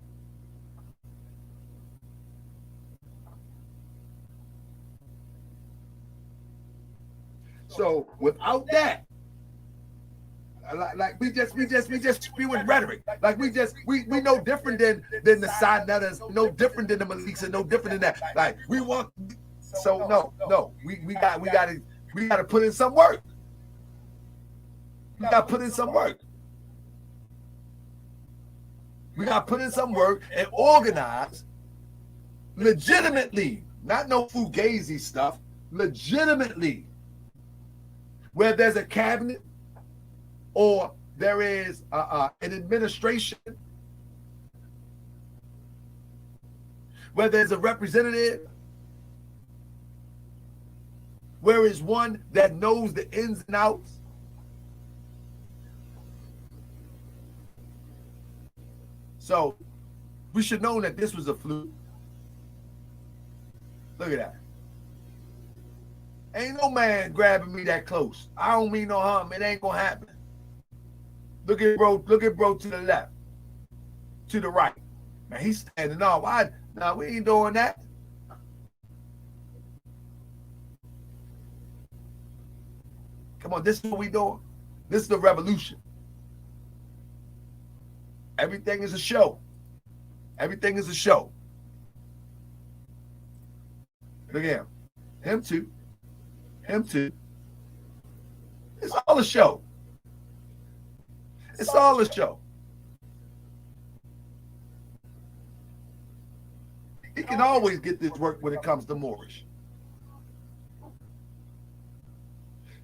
So without that, like we just spewing rhetoric. Like we no different than the Sinetters, no different than the Maliks, and no different than that. Like we want. So no, we got to put in some work. We got to put in some work. We got to put in some work and organize legitimately, not no fugazi stuff, legitimately, where there's a cabinet or there is an administration, where there's a representative, where is one that knows the ins and outs. So we should know that this was a fluke. Look at that. Ain't no man grabbing me that close. I don't mean no harm. It ain't gonna happen. Look at bro to the left, to the right. Man, he's standing on. Why? Nah, we ain't doing that. Come on, this is what we doing. This is the revolution. Everything is a show. Everything is a show. Look at him. Him too. Him too. It's all a show. It's all a show. He can always get this work when it comes to Moorish.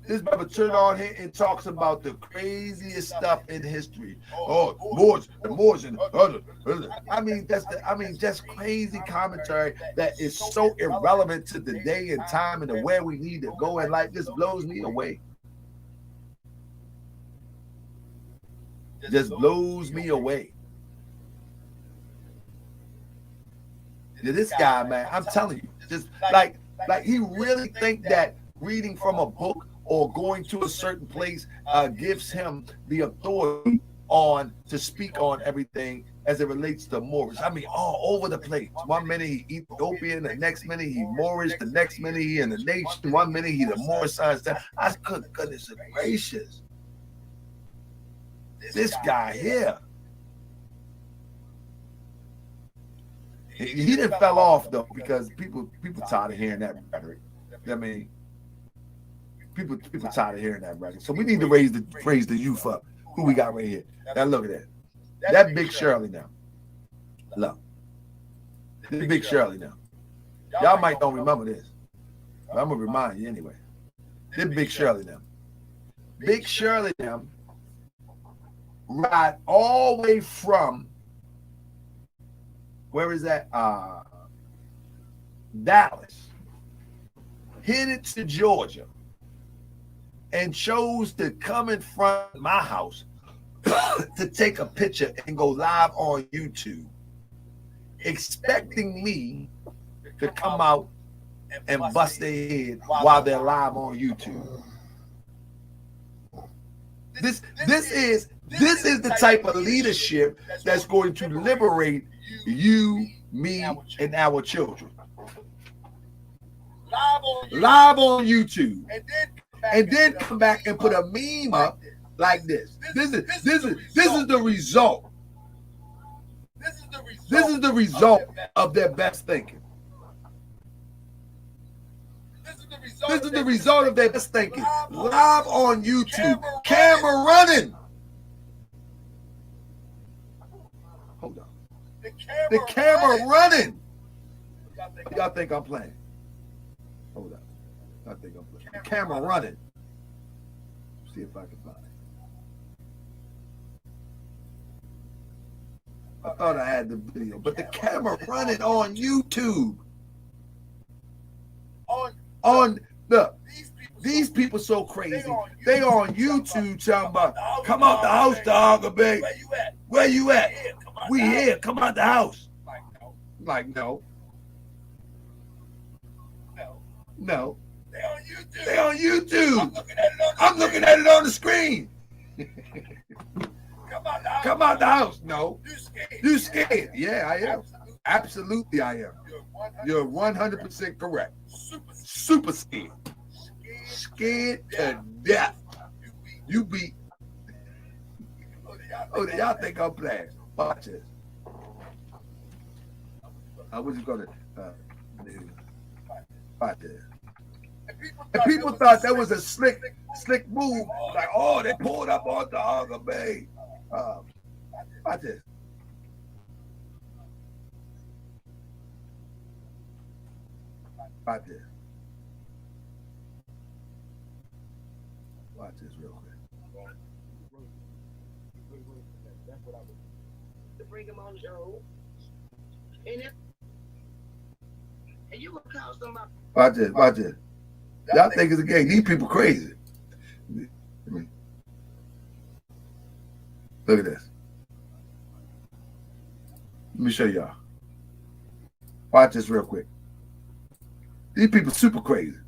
This brother turned on here and talks about the craziest stuff in history. Oh, Moors, the Moors, and just crazy commentary that is so irrelevant to the day and time and where we need to go in life. This blows me away. Just blows me away. This guy, man, I'm telling you, just like he really think that reading from a book or going to a certain place gives him the authority to speak on everything as it relates to Moorish. I mean, all over the place. 1 minute he Ethiopian, the next minute he Moorish, the next minute he in the nation, 1 minute he the Moorish science. I goodness gracious. This guy here. He didn't fell off though, because people tired of hearing that rhetoric. I mean, people tired of hearing that rhetoric. So we need to raise the youth up. Who we got right here? Now look at that. That Big Shirley now. Look. This Big Shirley now. Y'all might don't remember this, but I'm gonna remind you anyway. This Big Shirley now. Big Shirley now ride all the way from, where is that? Dallas, headed to Georgia, and chose to come in front of my house to take a picture and go live on YouTube, expecting me to come out and bust their head while they're live on YouTube. This is the type of leadership that's going to liberate you, me, and our children. Live on YouTube, and then come back and put a meme up like this. This is the result. This is the result of their best thinking. This is the result of their best thinking. Live on YouTube, camera running. Hold on. The camera running. Y'all think I'm playing? Hold on. I think I'm playing. The camera running. See if I can find it. I thought I had the video, but the camera running on YouTube. Look, these people so crazy. They on YouTube talking about, come out the house, Tarhaka, babe. Where you at? We here. Come out the house. Like, no. No. They on YouTube. I'm looking at it on the screen. Come out the house. No. You scared. Yeah, I am. Absolutely, I am. You're 100% correct. Super scared. Scared to death. You be. Oh, y'all think I'm playing? Watch this. I was just gonna watch this. And people thought that was a slick move. Like, oh, they pulled up on the Tarhaka Bay. Watch this. Watch this. Watch this real quick. To bring him on the show. And you would call somebody. Watch this. Watch this. Y'all think it's a game. These people crazy. Look at this. Let me show y'all. Watch this real quick. These people super crazy.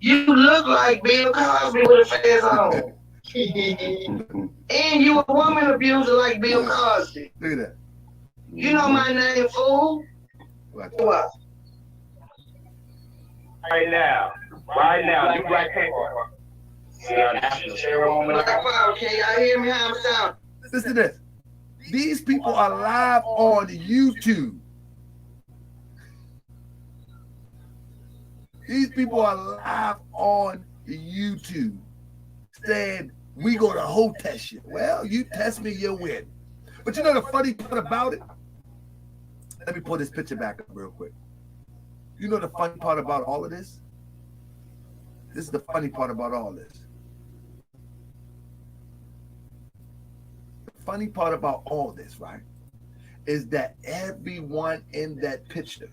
You look like Bill Cosby with a fez on. And you a woman abuser like Bill Cosby. Look at that. You know my name, fool? What? Right now, you black people. Black power, can y'all hear me? How I'm sound? Listen to this. These people are live on YouTube. These people are live on YouTube saying, we gonna hoe test you. Well, you test me, you win. But you know the funny part about it? Let me pull this picture back up real quick. You know the funny part about all of this? This is the funny part about all this. The funny part about all this, right, is that everyone in that picture,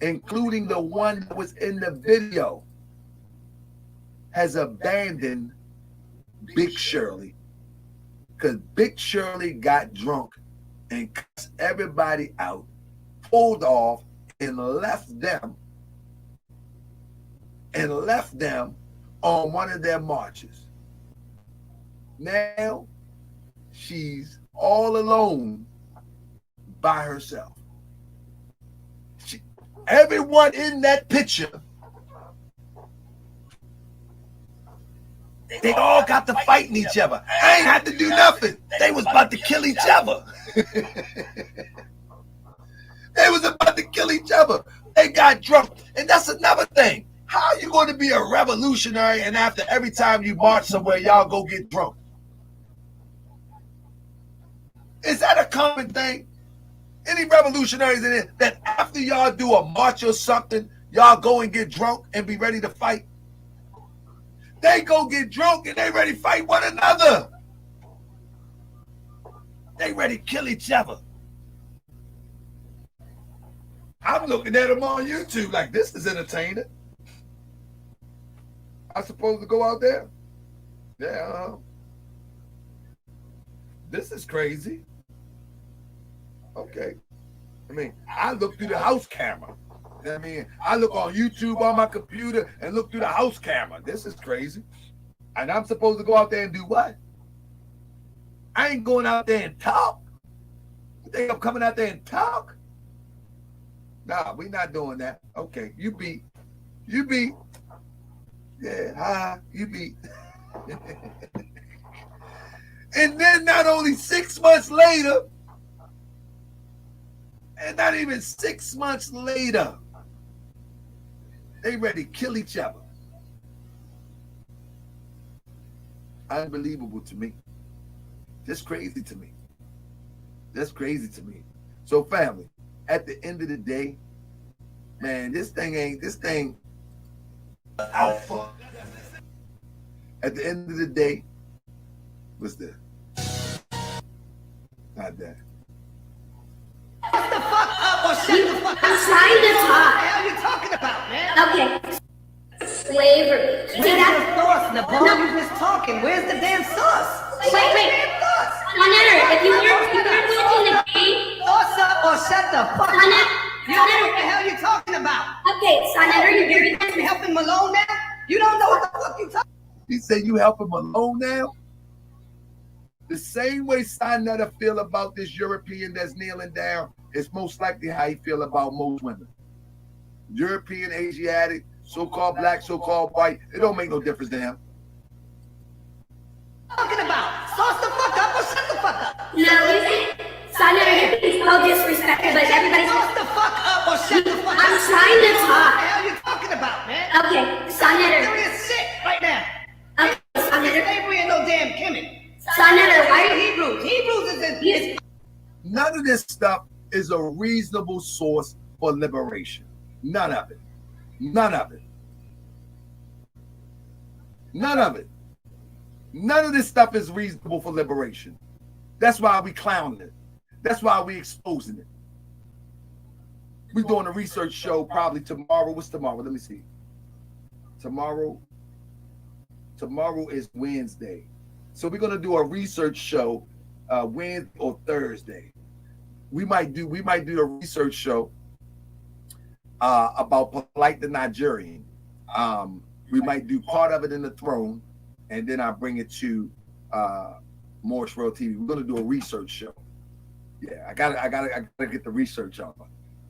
including the one that was in the video, has abandoned Big Shirley, because Big Shirley got drunk and cussed everybody out, pulled off, and left them on one of their marches. Now she's all alone by herself. Everyone in that picture, they all got to fighting each other. I ain't had to do nothing. They was about to kill each other. They was about to kill each other. They got drunk. And that's another thing. How are you going to be a revolutionary and after every time you march somewhere, y'all go get drunk? Is that a common thing? Any revolutionaries in it that after y'all do a march or something, y'all go and get drunk and be ready to fight? They go get drunk and they ready to fight one another. They ready to kill each other. I'm looking at them on YouTube like, this is entertaining. I supposed to go out there? Yeah. This is crazy. Okay. I mean, I look through the house camera. I mean, I look on YouTube on my computer and look through the house camera. This is crazy. And I'm supposed to go out there and do what? I ain't going out there and talk. You think I'm coming out there and talk? Nah, we not doing that. Okay, you beat. Yeah, you beat. And then not only 6 months later, and not even 6 months later, they ready to kill each other. Unbelievable to me. Just crazy to me. That's crazy to me. So family, at the end of the day, man, this thing alpha. At the end of the day, what's that? Not that. Shut the fuck up or shut the fuck up. I'm trying to talk. What the hell are you talking about, man? Okay. Slavery. See Where's that? the sauce, Nepal? No. You just talking. Where's the damn sauce? Wait. Damn sauce. Sonator, if you weren't watching the game. Sauce up or shut the fuck up. You don't know what the hell you're talking about. Okay, Sonator, you're very You helping Malone now? You don't know what the fuck you talking. He said you helping Malone now? The same way Sinetta feel about this European that's kneeling down is most likely how he feel about most women. European, Asiatic, so-called black, so-called white, it don't make no difference to him. Talking about? Sauce the fuck up or shut the fuck up. No, you think Sonator, you're being so disrespectful, but everybody's. Sauce the fuck up or shut the fuck up. I'm trying to talk. What the hell you talking about, man? Okay, Sonator. Serious shit right now. Okay, Sonator. Slavery ain't no damn Kemet. Sonator, why are you Hebrews? Hebrews is None of this stuff is a reasonable source for liberation. None of it. None of it. None of it. None of this stuff is reasonable for liberation. That's why we clowning it. That's why we exposing it. We're doing a research show probably tomorrow. What's tomorrow? Let me see. Tomorrow is Wednesday. So we're going to do a research show Wednesday or Thursday. we might do a research show about Polite the Nigerian. We might do part of it in the throne, and then I bring it to Morris Royal TV. We're gonna do a research show. Yeah, I gotta get the research on.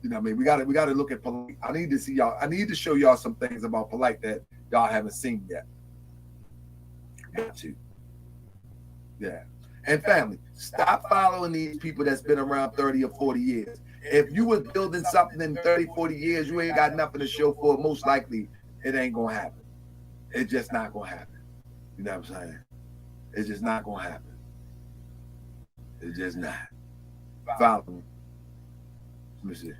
You know what I mean? We gotta look at Polite. I need to see y'all. I need to show y'all some things about Polite that y'all haven't seen yet. Got to. Yeah. And family, stop following these people that's been around 30 or 40 years. If you was building something in 30, 40 years, you ain't got nothing to show for it. Most likely, it ain't gonna happen. It's just not gonna happen. You know what I'm saying? It's just not gonna happen. It's just not. Follow me. Let me see.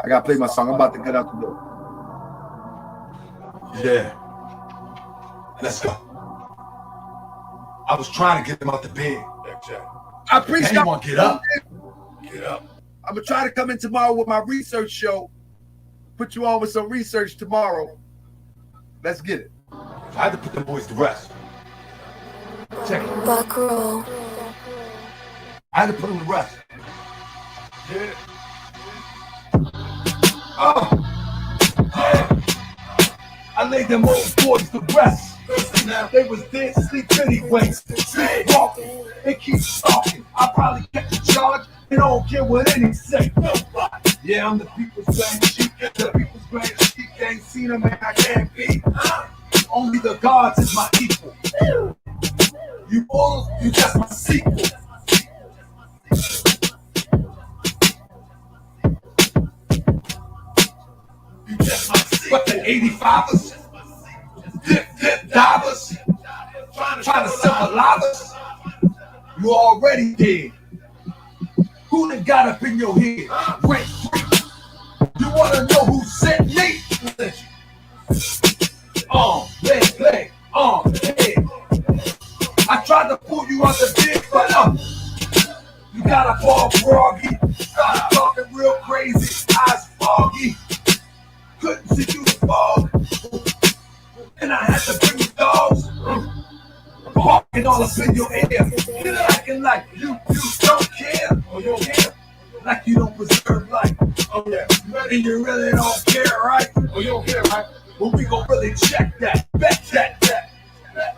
I gotta play my song. I'm about to get out the door. Yeah. Let's go. I was trying to get them out the bed. I appreciate you. Want to get up? Get up. I'm gonna try to come in tomorrow with my research show. Put you on with some research tomorrow. Let's get it. I had to put the boys to rest. Check it. Buck roll. I had to put them to rest. Yeah. Oh. Yeah. I laid them old boys to rest. Now they was dead asleep anyway. Sleep walking, they keep stalking. I probably kept the charge and I don't care what any say. Yeah, I'm the people's grand sheep. The people's grand sheep. They ain't seen a man I can't be. Only the gods is my equal. You mortals, you just my sequel. You just my sequel. But the 85ers, dip divers, trying to symbolize us. You already dead. Who done got up in your head? Wait, you wanna know who sent me? Play, head. I tried to pull you out the bed, but you gotta fall froggy. Started talking real crazy, eyes foggy. Couldn't see through the fog. And I had to bring the dogs. Barking all up in your ear. You're acting like you don't care. Or you don't care. Like you don't preserve life. Oh yeah. And you really don't care, right? Or you don't care, right? Well, we gon' really check that. Bet that.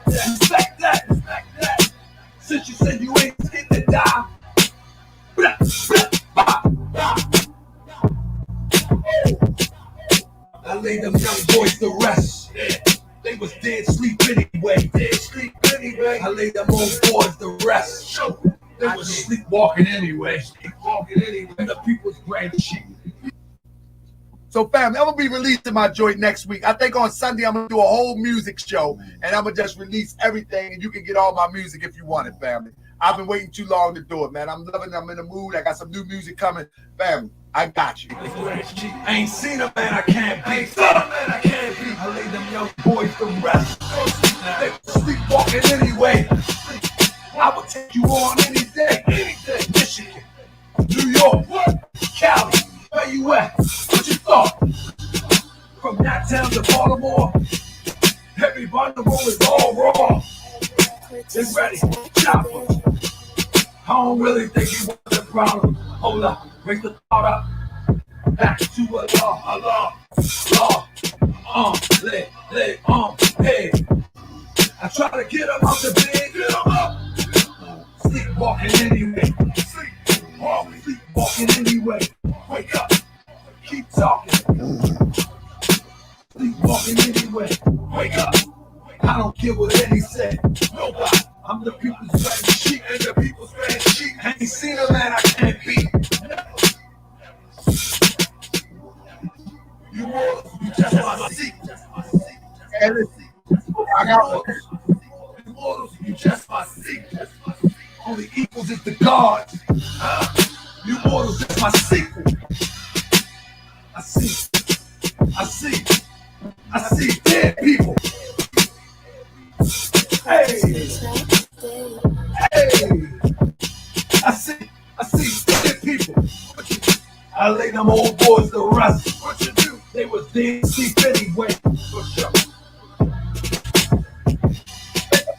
Respect that. Since you said you ain't scared to die. I laid them young boys to rest. They was dead sleep anyway. I laid them old boys to rest. They was sleepwalking anyway. And the people's grand sheep. So family, I'm gonna be releasing my joint next week. I think on Sunday I'm gonna do a whole music show and I'm gonna just release everything and you can get all my music if you want it, family. I've been waiting too long to do it, man. I'm loving it. I'm in the mood. I got some new music coming. Family, I got you. I ain't seen a man I can't be. I lay them young boys to rest. They sleepwalking anyway. I will take you on any day. Michigan, New York, Cali, where you at? What you thought? From that town to Baltimore, everybody the roll is all raw. It's ready, chopper. I don't really think he was the problem. Hold up, break the thought up. Back to Allah. Lay, head. I try to get him out the bed, get him up. Sleepwalking anyway. Sleepwalking anyway. Wake up, keep talking. Sleepwalking anyway. Wake up. I don't care what any say. Nobody. I'm the people's grand sheep and the people's grand sheep. I ain't seen a man I can't beat. You mortals, you just my secret. I got one. You mortals, you just my secret. Only equals is the gods. You mortals, just my sequel. I see dead people. Hey, I see dead people. I lay them old boys to rest. What you do? They was dead sleep anyway. Push up.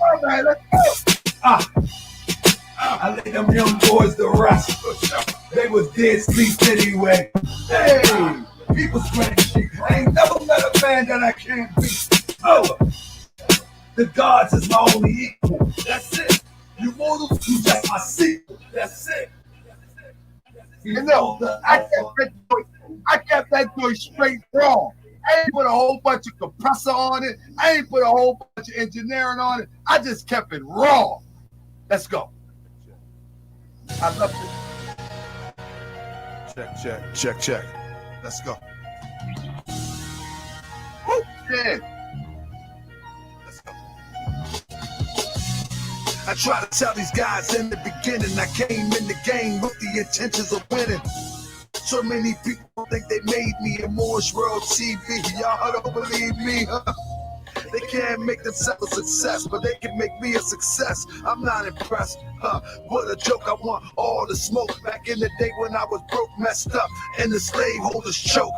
All right, let's go. them young boys the rest. They was dead sleep anyway. Hey, people spreading shit. I ain't never met a man that I can't beat. Oh, the gods is my only equal. That's it. You mortal, you just my sequel. That's it. You know, I kept that joint straight wrong. I ain't put a whole bunch of compressor on it. I ain't put a whole bunch of engineering on it. I just kept it raw. Let's go. I love it. Check. Let's go. Woo, yeah. Let's go. I try to tell these guys in the beginning, I came in the game with the intentions of winning. So many people think they made me in Moore's World TV. Y'all don't believe me, huh? They can't make themselves a success, but they can make me a success. I'm not impressed, huh? What a joke, I want all the smoke. Back in the day when I was broke, messed up, and the slaveholders choke.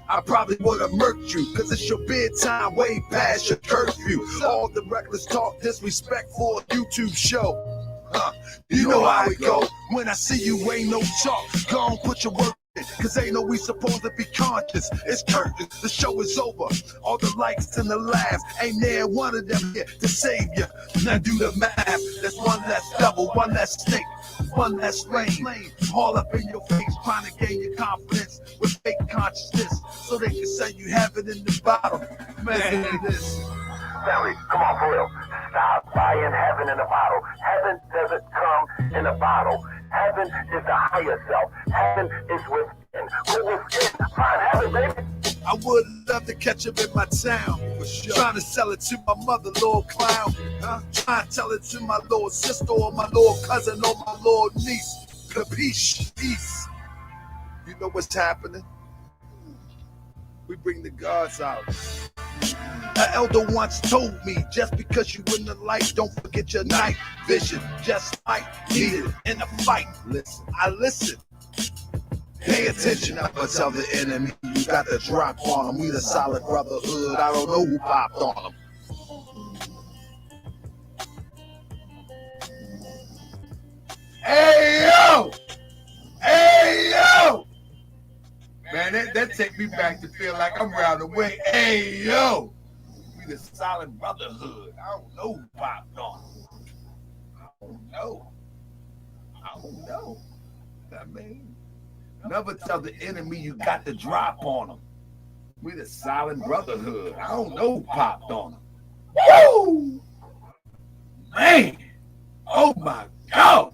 I probably would have murked you, cause it's your bedtime way past your curfew. All the reckless talk, disrespect for a YouTube show. You know how it go. When I see you, ain't no talk. Go on, put your work in, cause ain't no we supposed to be conscious. It's curtain, the show is over. All the likes and the laughs, ain't there one of them here to save you. Now do the math, that's one less double, one less snake, one less lane. All up in your face, trying to gain your confidence with fake consciousness, so they can say you have it in the bottle. Man, this. Sally, come on, for real. Stop buying heaven in a bottle. Heaven doesn't come in a bottle. Heaven is the higher self. Heaven is within. Go within. Find heaven, baby. I would love to catch up in my town. For sure. Trying to sell it to my mother, Lord Clown. Trying to tell it to my Lord sister or my Lord cousin or my Lord niece. Capiche? Peace. You know what's happening? We bring the gods out. An elder once told me, just because you in the light, don't forget your night vision. Just might need it in a fight. Listen, I listen. Pay attention, I will tell the enemy you got the drop on them. We the solid brotherhood, I don't know who popped on them. Hey, yo! Hey, yo! Man, that take me back to feel like I'm round the way. Hey, yo! We the solid brotherhood. I don't know who popped on them. I don't know. I mean, never tell the enemy you got the drop on them. We the solid brotherhood. I don't know who popped on them. Woo! Man! Oh my God!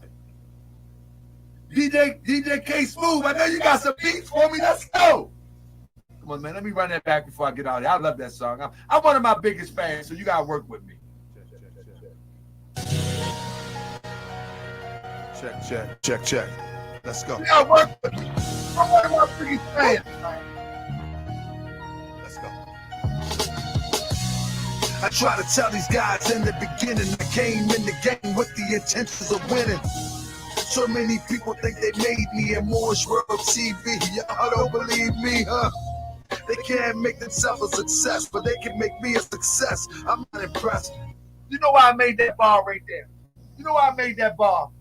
DJ K Smooth, I know you got some beats for me. Let's go. Come on, man. Let me run that back before I get out of here. I love that song. I'm one of my biggest fans, so you got to work with me. Check. Let's go. You got to work with me. I'm one of my biggest fans. Let's go. I try to tell these guys in the beginning, I came in the game with the intentions of winning. So many people think they made me in Moore's World TV. Y'all don't believe me, huh? They can't make themselves a success, but they can make me a success. I'm not impressed. You know why I made that bar right there? You know why I made that bar?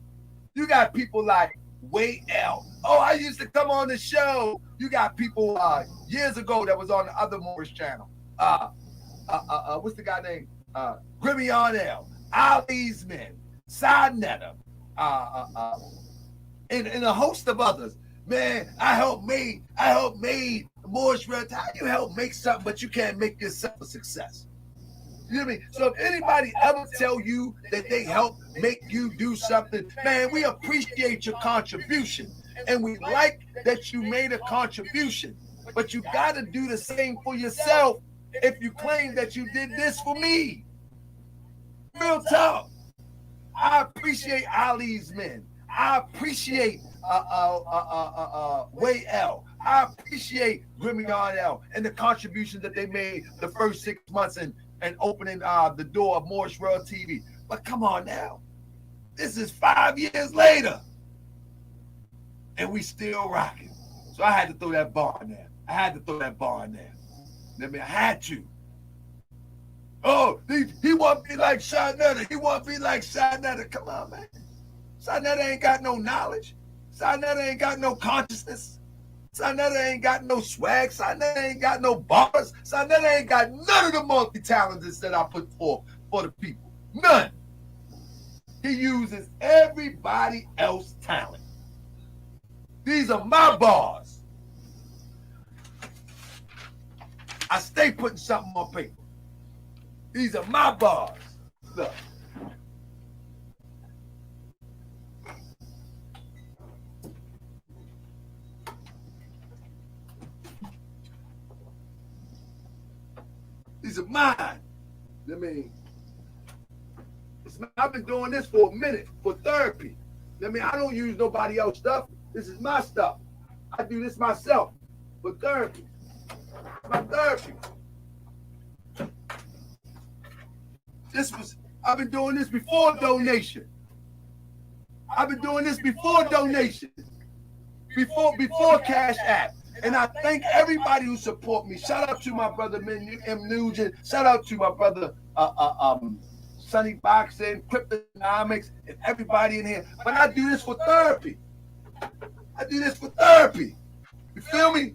You got people like Wade L. Oh, I used to come on the show. You got people years ago that was on the other Moore's channel. What's the guy name? Grimmy Arnell, Ali's Men, Sidnetta, and a host of others. Man, I helped made Moore's World. How you help make something, but you can't make yourself a success? You know what I mean? So if anybody ever tell you that they help make you do something, man, we appreciate your contribution. And we like that you made a contribution. But you got to do the same for yourself if you claim that you did this for me. Real talk. I appreciate Ali's Men. I appreciate Way L. I appreciate Grimmy Arnell and the contribution that they made the first 6 months and opening the door of Moore's World TV. But come on now. This is 5 years later. And we still rocking. So I had to throw that bar in there. I had to. Oh, he want to be like Shanetta. Come on, man. Sarnetta ain't got no knowledge. Sarnetta ain't got no consciousness. Sarnetta ain't got no swag. Sarnetta ain't got no bars. Sarnetta ain't got none of the multi-talents that I put forth for the people. None. He uses everybody else's talent. These are my bars. I stay putting something on paper. These are my bars. Look. These are mine. I mean, I've been doing this for a minute, for therapy. I mean, I don't use nobody else's stuff. This is my stuff. I do this myself for therapy. My therapy. I've been doing this before donation. I've been doing this before donation. Before Cash App. And I thank everybody who support me. Shout out to my brother M. Nugent. Shout out to my brother Sonny Boxing, Cryptonomics, and everybody in here. But I do this for therapy. I do this for therapy. You feel me?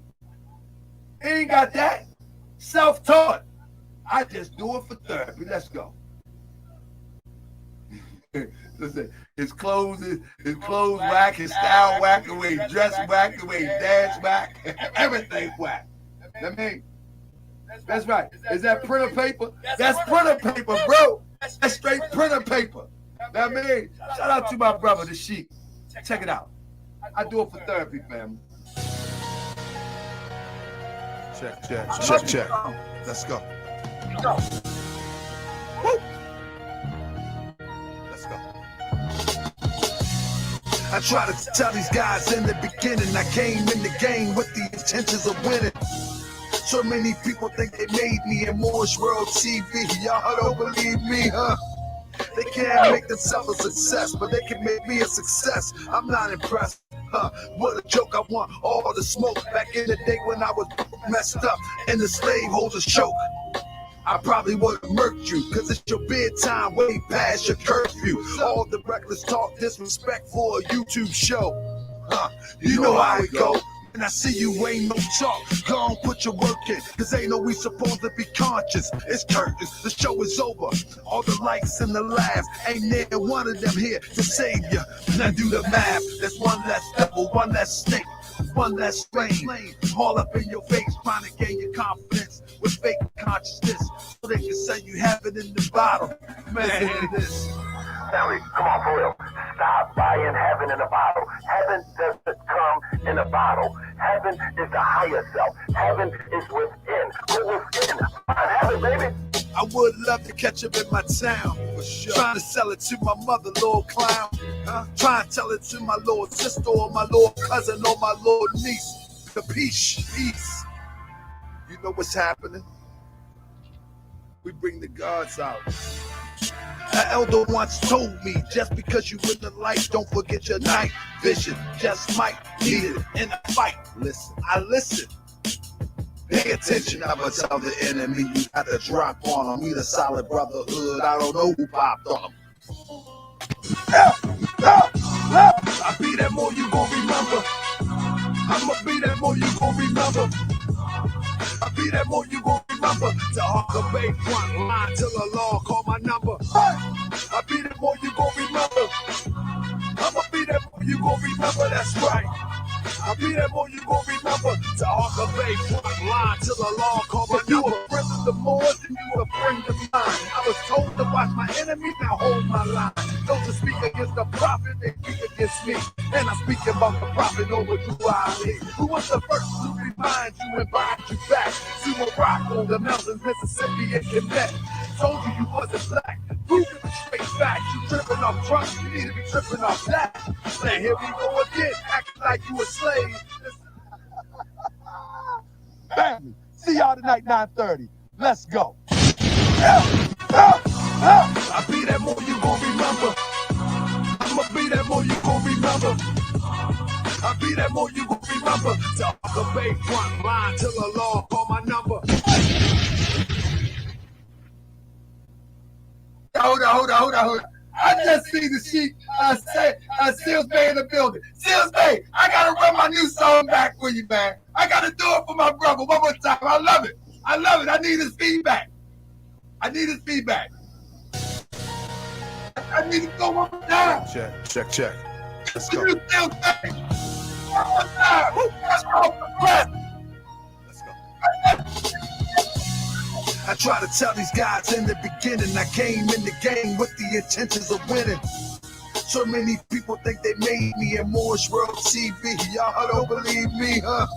Ain't got that. Self-taught. I just do it for therapy. Let's go. Listen, his clothes whack, his style whack, the way he dress whack, the way he dance whack, everything whack. I mean, that's right. Is that printer paper? That's printer paper, bro. That's straight printer paper. I mean, shout out to my brother, the Sheep. Check it out. I do it for therapy, family. Check. Let's go. Woo. Let's go. I try to tell these guys in the beginning, I came in the game with the intentions of winning. So many people think they made me in Moore's World TV. Y'all don't believe me, huh? They can't make themselves a success, but they can make me a success. I'm not impressed. What a joke, I want all the smoke. Back in the day when I was messed up and the slaveholders choke, I probably would have murked you, cause it's your bedtime way past your curfew. All the reckless talk, disrespect for a YouTube show. You know how it go. And I see you ain't no talk. Go on, put your work in, cause ain't no we supposed to be conscious. It's curtains, the show is over. All the likes and the laughs, ain't there one of them here to save you. Now do the math, that's one less devil, one less snake, one less flame. All up in your face, trying to gain your confidence with fake consciousness, so they can say you have it in the bottle. Man, this. Stanley, come on, for real. Stop buying heaven in a bottle. Heaven doesn't come in a bottle. Heaven is the higher self. Heaven is within. Go within. Find heaven, baby. I would love to catch up in my town. For sure. Trying to sell it to my mother, little clown. Trying to tell it to my little sister or my little cousin or my little niece. The peace. You know what's happening? We bring the gods out. An elder once told me, just because you in the light, don't forget your night vision. Just might need it in a fight. Listen, I listen. Pay attention, I'ma tell the enemy you got to drop on them. We the solid brotherhood, I don't know who popped on them. I be that more you gon' remember. I'ma be that more you gon' remember. I be that more you gon' remember. Tarhaka Bay front line till the law call my number. I be that more you gon' remember. I'ma be that more you gon' remember, that's right. I be that more you gon' remember. Tarhaka Bay front line till the law call my number. You a friend of the Moors and you a friend of mine. I was told to watch my enemies, now hold my line. Those who speak against the prophet, they speak against me. And I'm speaking about the prophet over to Ali, who was the first to remind you and bind you back. Sumo Rock on the mountains, Mississippi and Quebec. Told you wasn't black. Proving the straight fact. You tripping off trust, you need to be tripping off that. Now here we go again, acting like you a slave. Family, see y'all tonight, 9:30. Let's go. I be that more you gon' remember. I'ma be that more you gon' remember. I be that more you gon' remember. Tarhaka Bay front line till the law call my number. Hold on. I just see the sheep. Seals Bay in the building. Seals Bay, I gotta run my new song back for you, man. I gotta do it for my brother one more time. I love it. I love it. I need his feedback. I need his feedback. I need to go one more time. Check. Let's go. Seals Bay. One more time. Let's go. I try to tell these guys in the beginning, I came in the game with the intentions of winning. So many people think they made me in Moore's World TV. Y'all don't believe me, huh?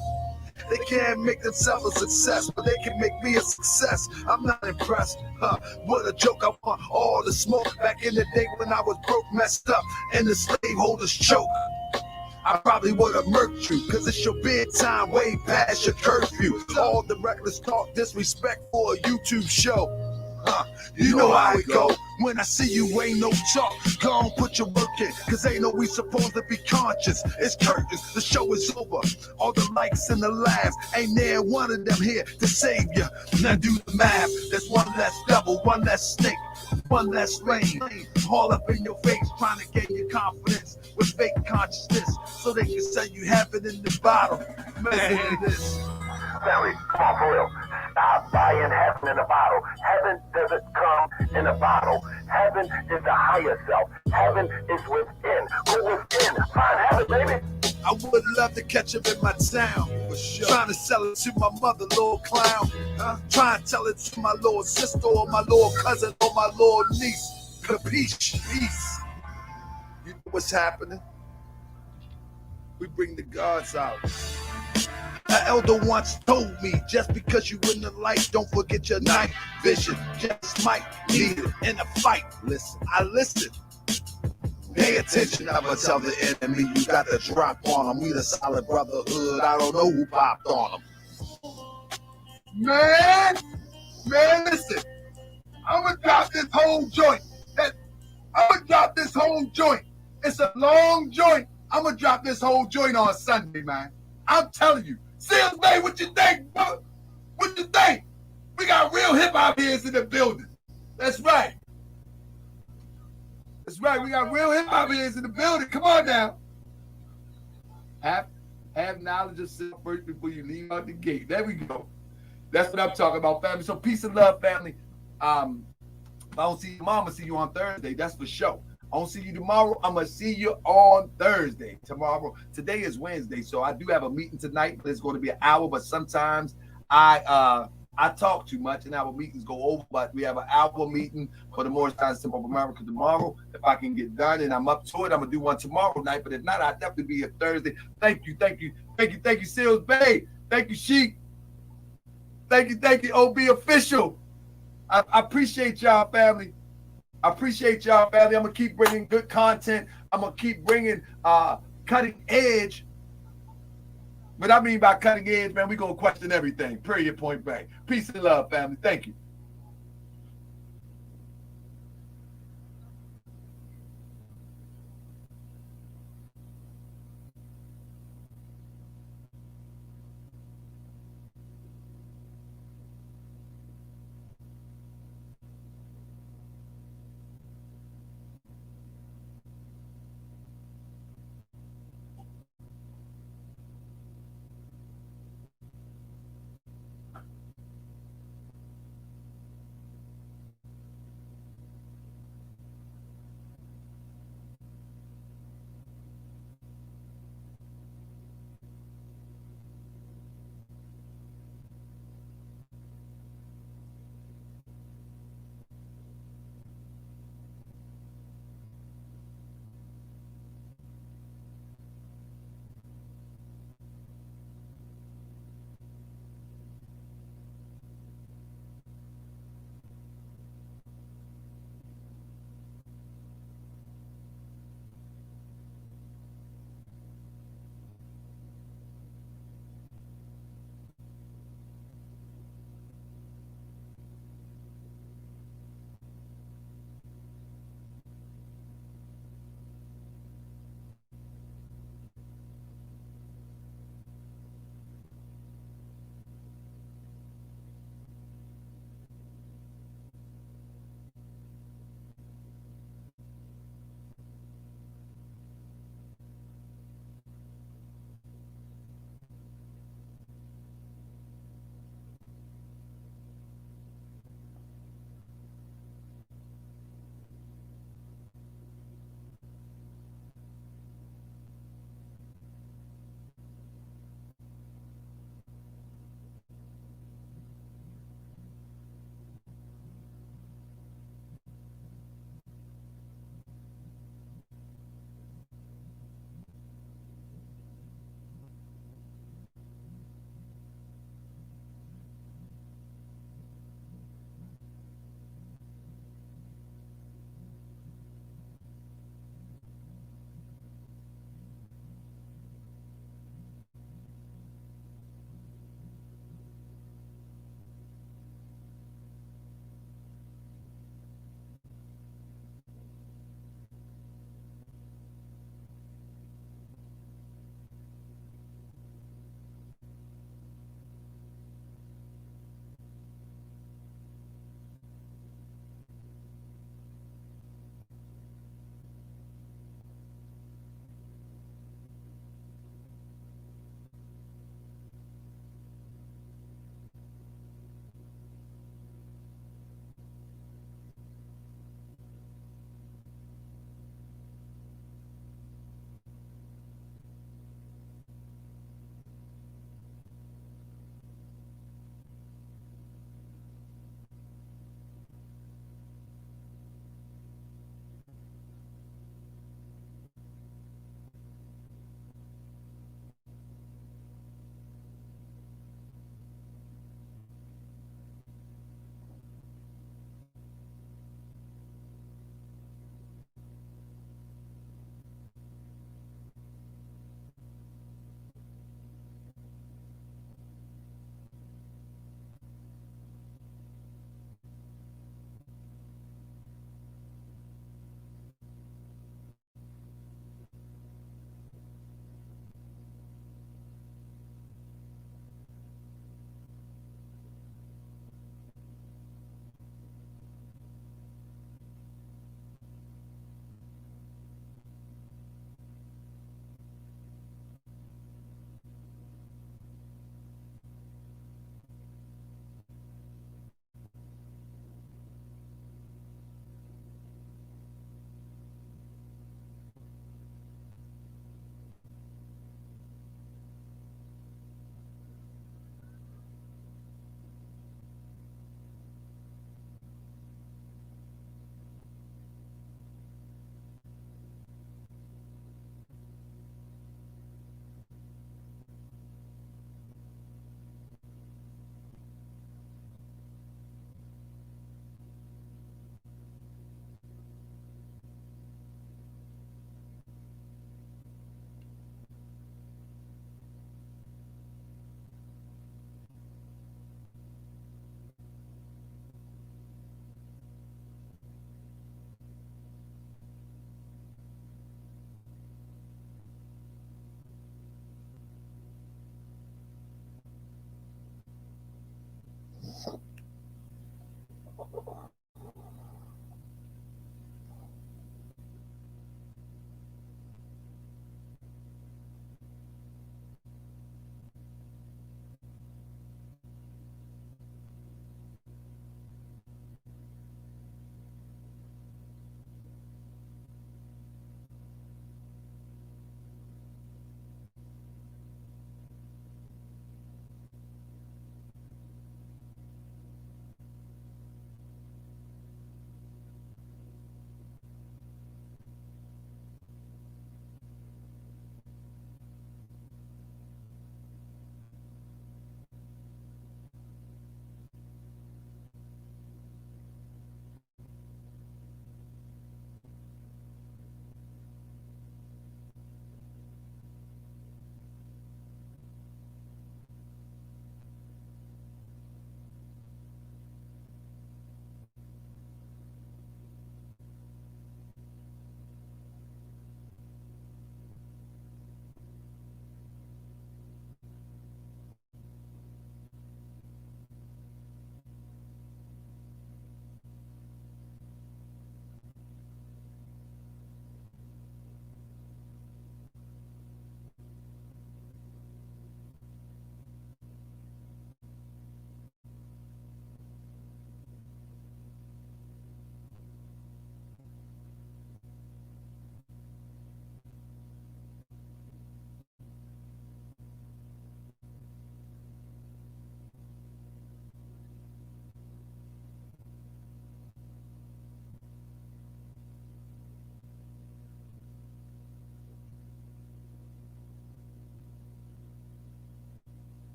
They can't make themselves a success, but they can make me a success. I'm not impressed, huh? What a joke, I want all the smoke. Back in the day when I was broke, messed up, and the slaveholders choke. I probably would have murked you, cause it's your bedtime way past your curfew. All the reckless talk, disrespect for a YouTube show. You know how it go. When I see you, ain't no talk. Go on, put your work in, cause ain't no we supposed to be conscious. It's curtains, the show is over. All the likes and the laughs, ain't there one of them here to save you. Now do the math, there's one less devil, one less snake, one less rain. All up in your face, trying to gain your confidence with fake consciousness, so they can say you have it in the bottle. Man, this. Family, come on, for real. Stop buying heaven in a bottle. Heaven doesn't come in a bottle. Heaven is the higher self. Heaven is within. Go within. Find heaven, baby. I would love to catch him in my town. Sure. Trying to sell it to my mother, little clown. Trying to tell it to my little sister or my little cousin or my little niece. Capiche? Peace. You know what's happening? We bring the gods out. An elder once told me, just because you in the light, don't forget your night vision. Just might need it in a fight. Listen, I listen. Pay attention, never tell the enemy you got the drop on them. We the solid brotherhood, I don't know who popped on them. Man, listen. I'm gonna drop this whole joint. It's a long joint. I'm gonna drop this whole joint on Sunday, man. I'm telling you. Seals Bay, what you think, brother? What you think? We got real hip-hop heads in the building. That's right. We got real hip-hop heads in the building. Come on now. Have knowledge of self first before you leave out the gate. There we go. That's what I'm talking about, family. So peace and love, family. If I don't see you tomorrow, I'm going to see you on Thursday. That's for sure. I don't see you tomorrow. I'm going to see you on Thursday. Today is Wednesday, so I do have a meeting tonight, but it's going to be an hour. But sometimes I talk too much, and our meetings go over. But we have an hour meeting for the Morris Time Simple of America tomorrow. If I can get done, and I'm up to it, I'm going to do one tomorrow night. But if not, I'll definitely be here Thursday. Thank you, Seals Bay. Thank you, Sheik. Thank you, OB Official. I appreciate y'all, family. I'm going to keep bringing good content. I'm going to keep bringing cutting edge. What I mean by cutting edge, man, we're going to question everything. Period, point blank. Peace and love, family. Thank you.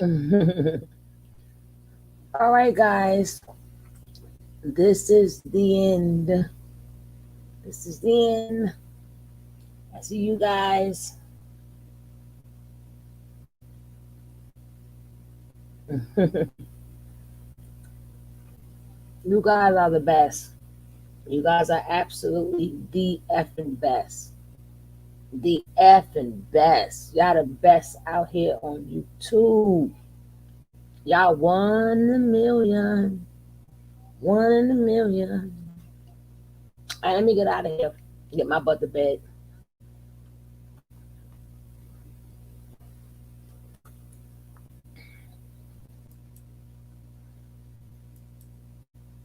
All right, guys. This is the end. This is the end. I see you guys. You guys are the best. You guys are absolutely the effing best. The effing best. Y'all the best out here on YouTube. Y'all 1 in a million. 1 in a million. All right, let me get out of here. Get my butt to bed.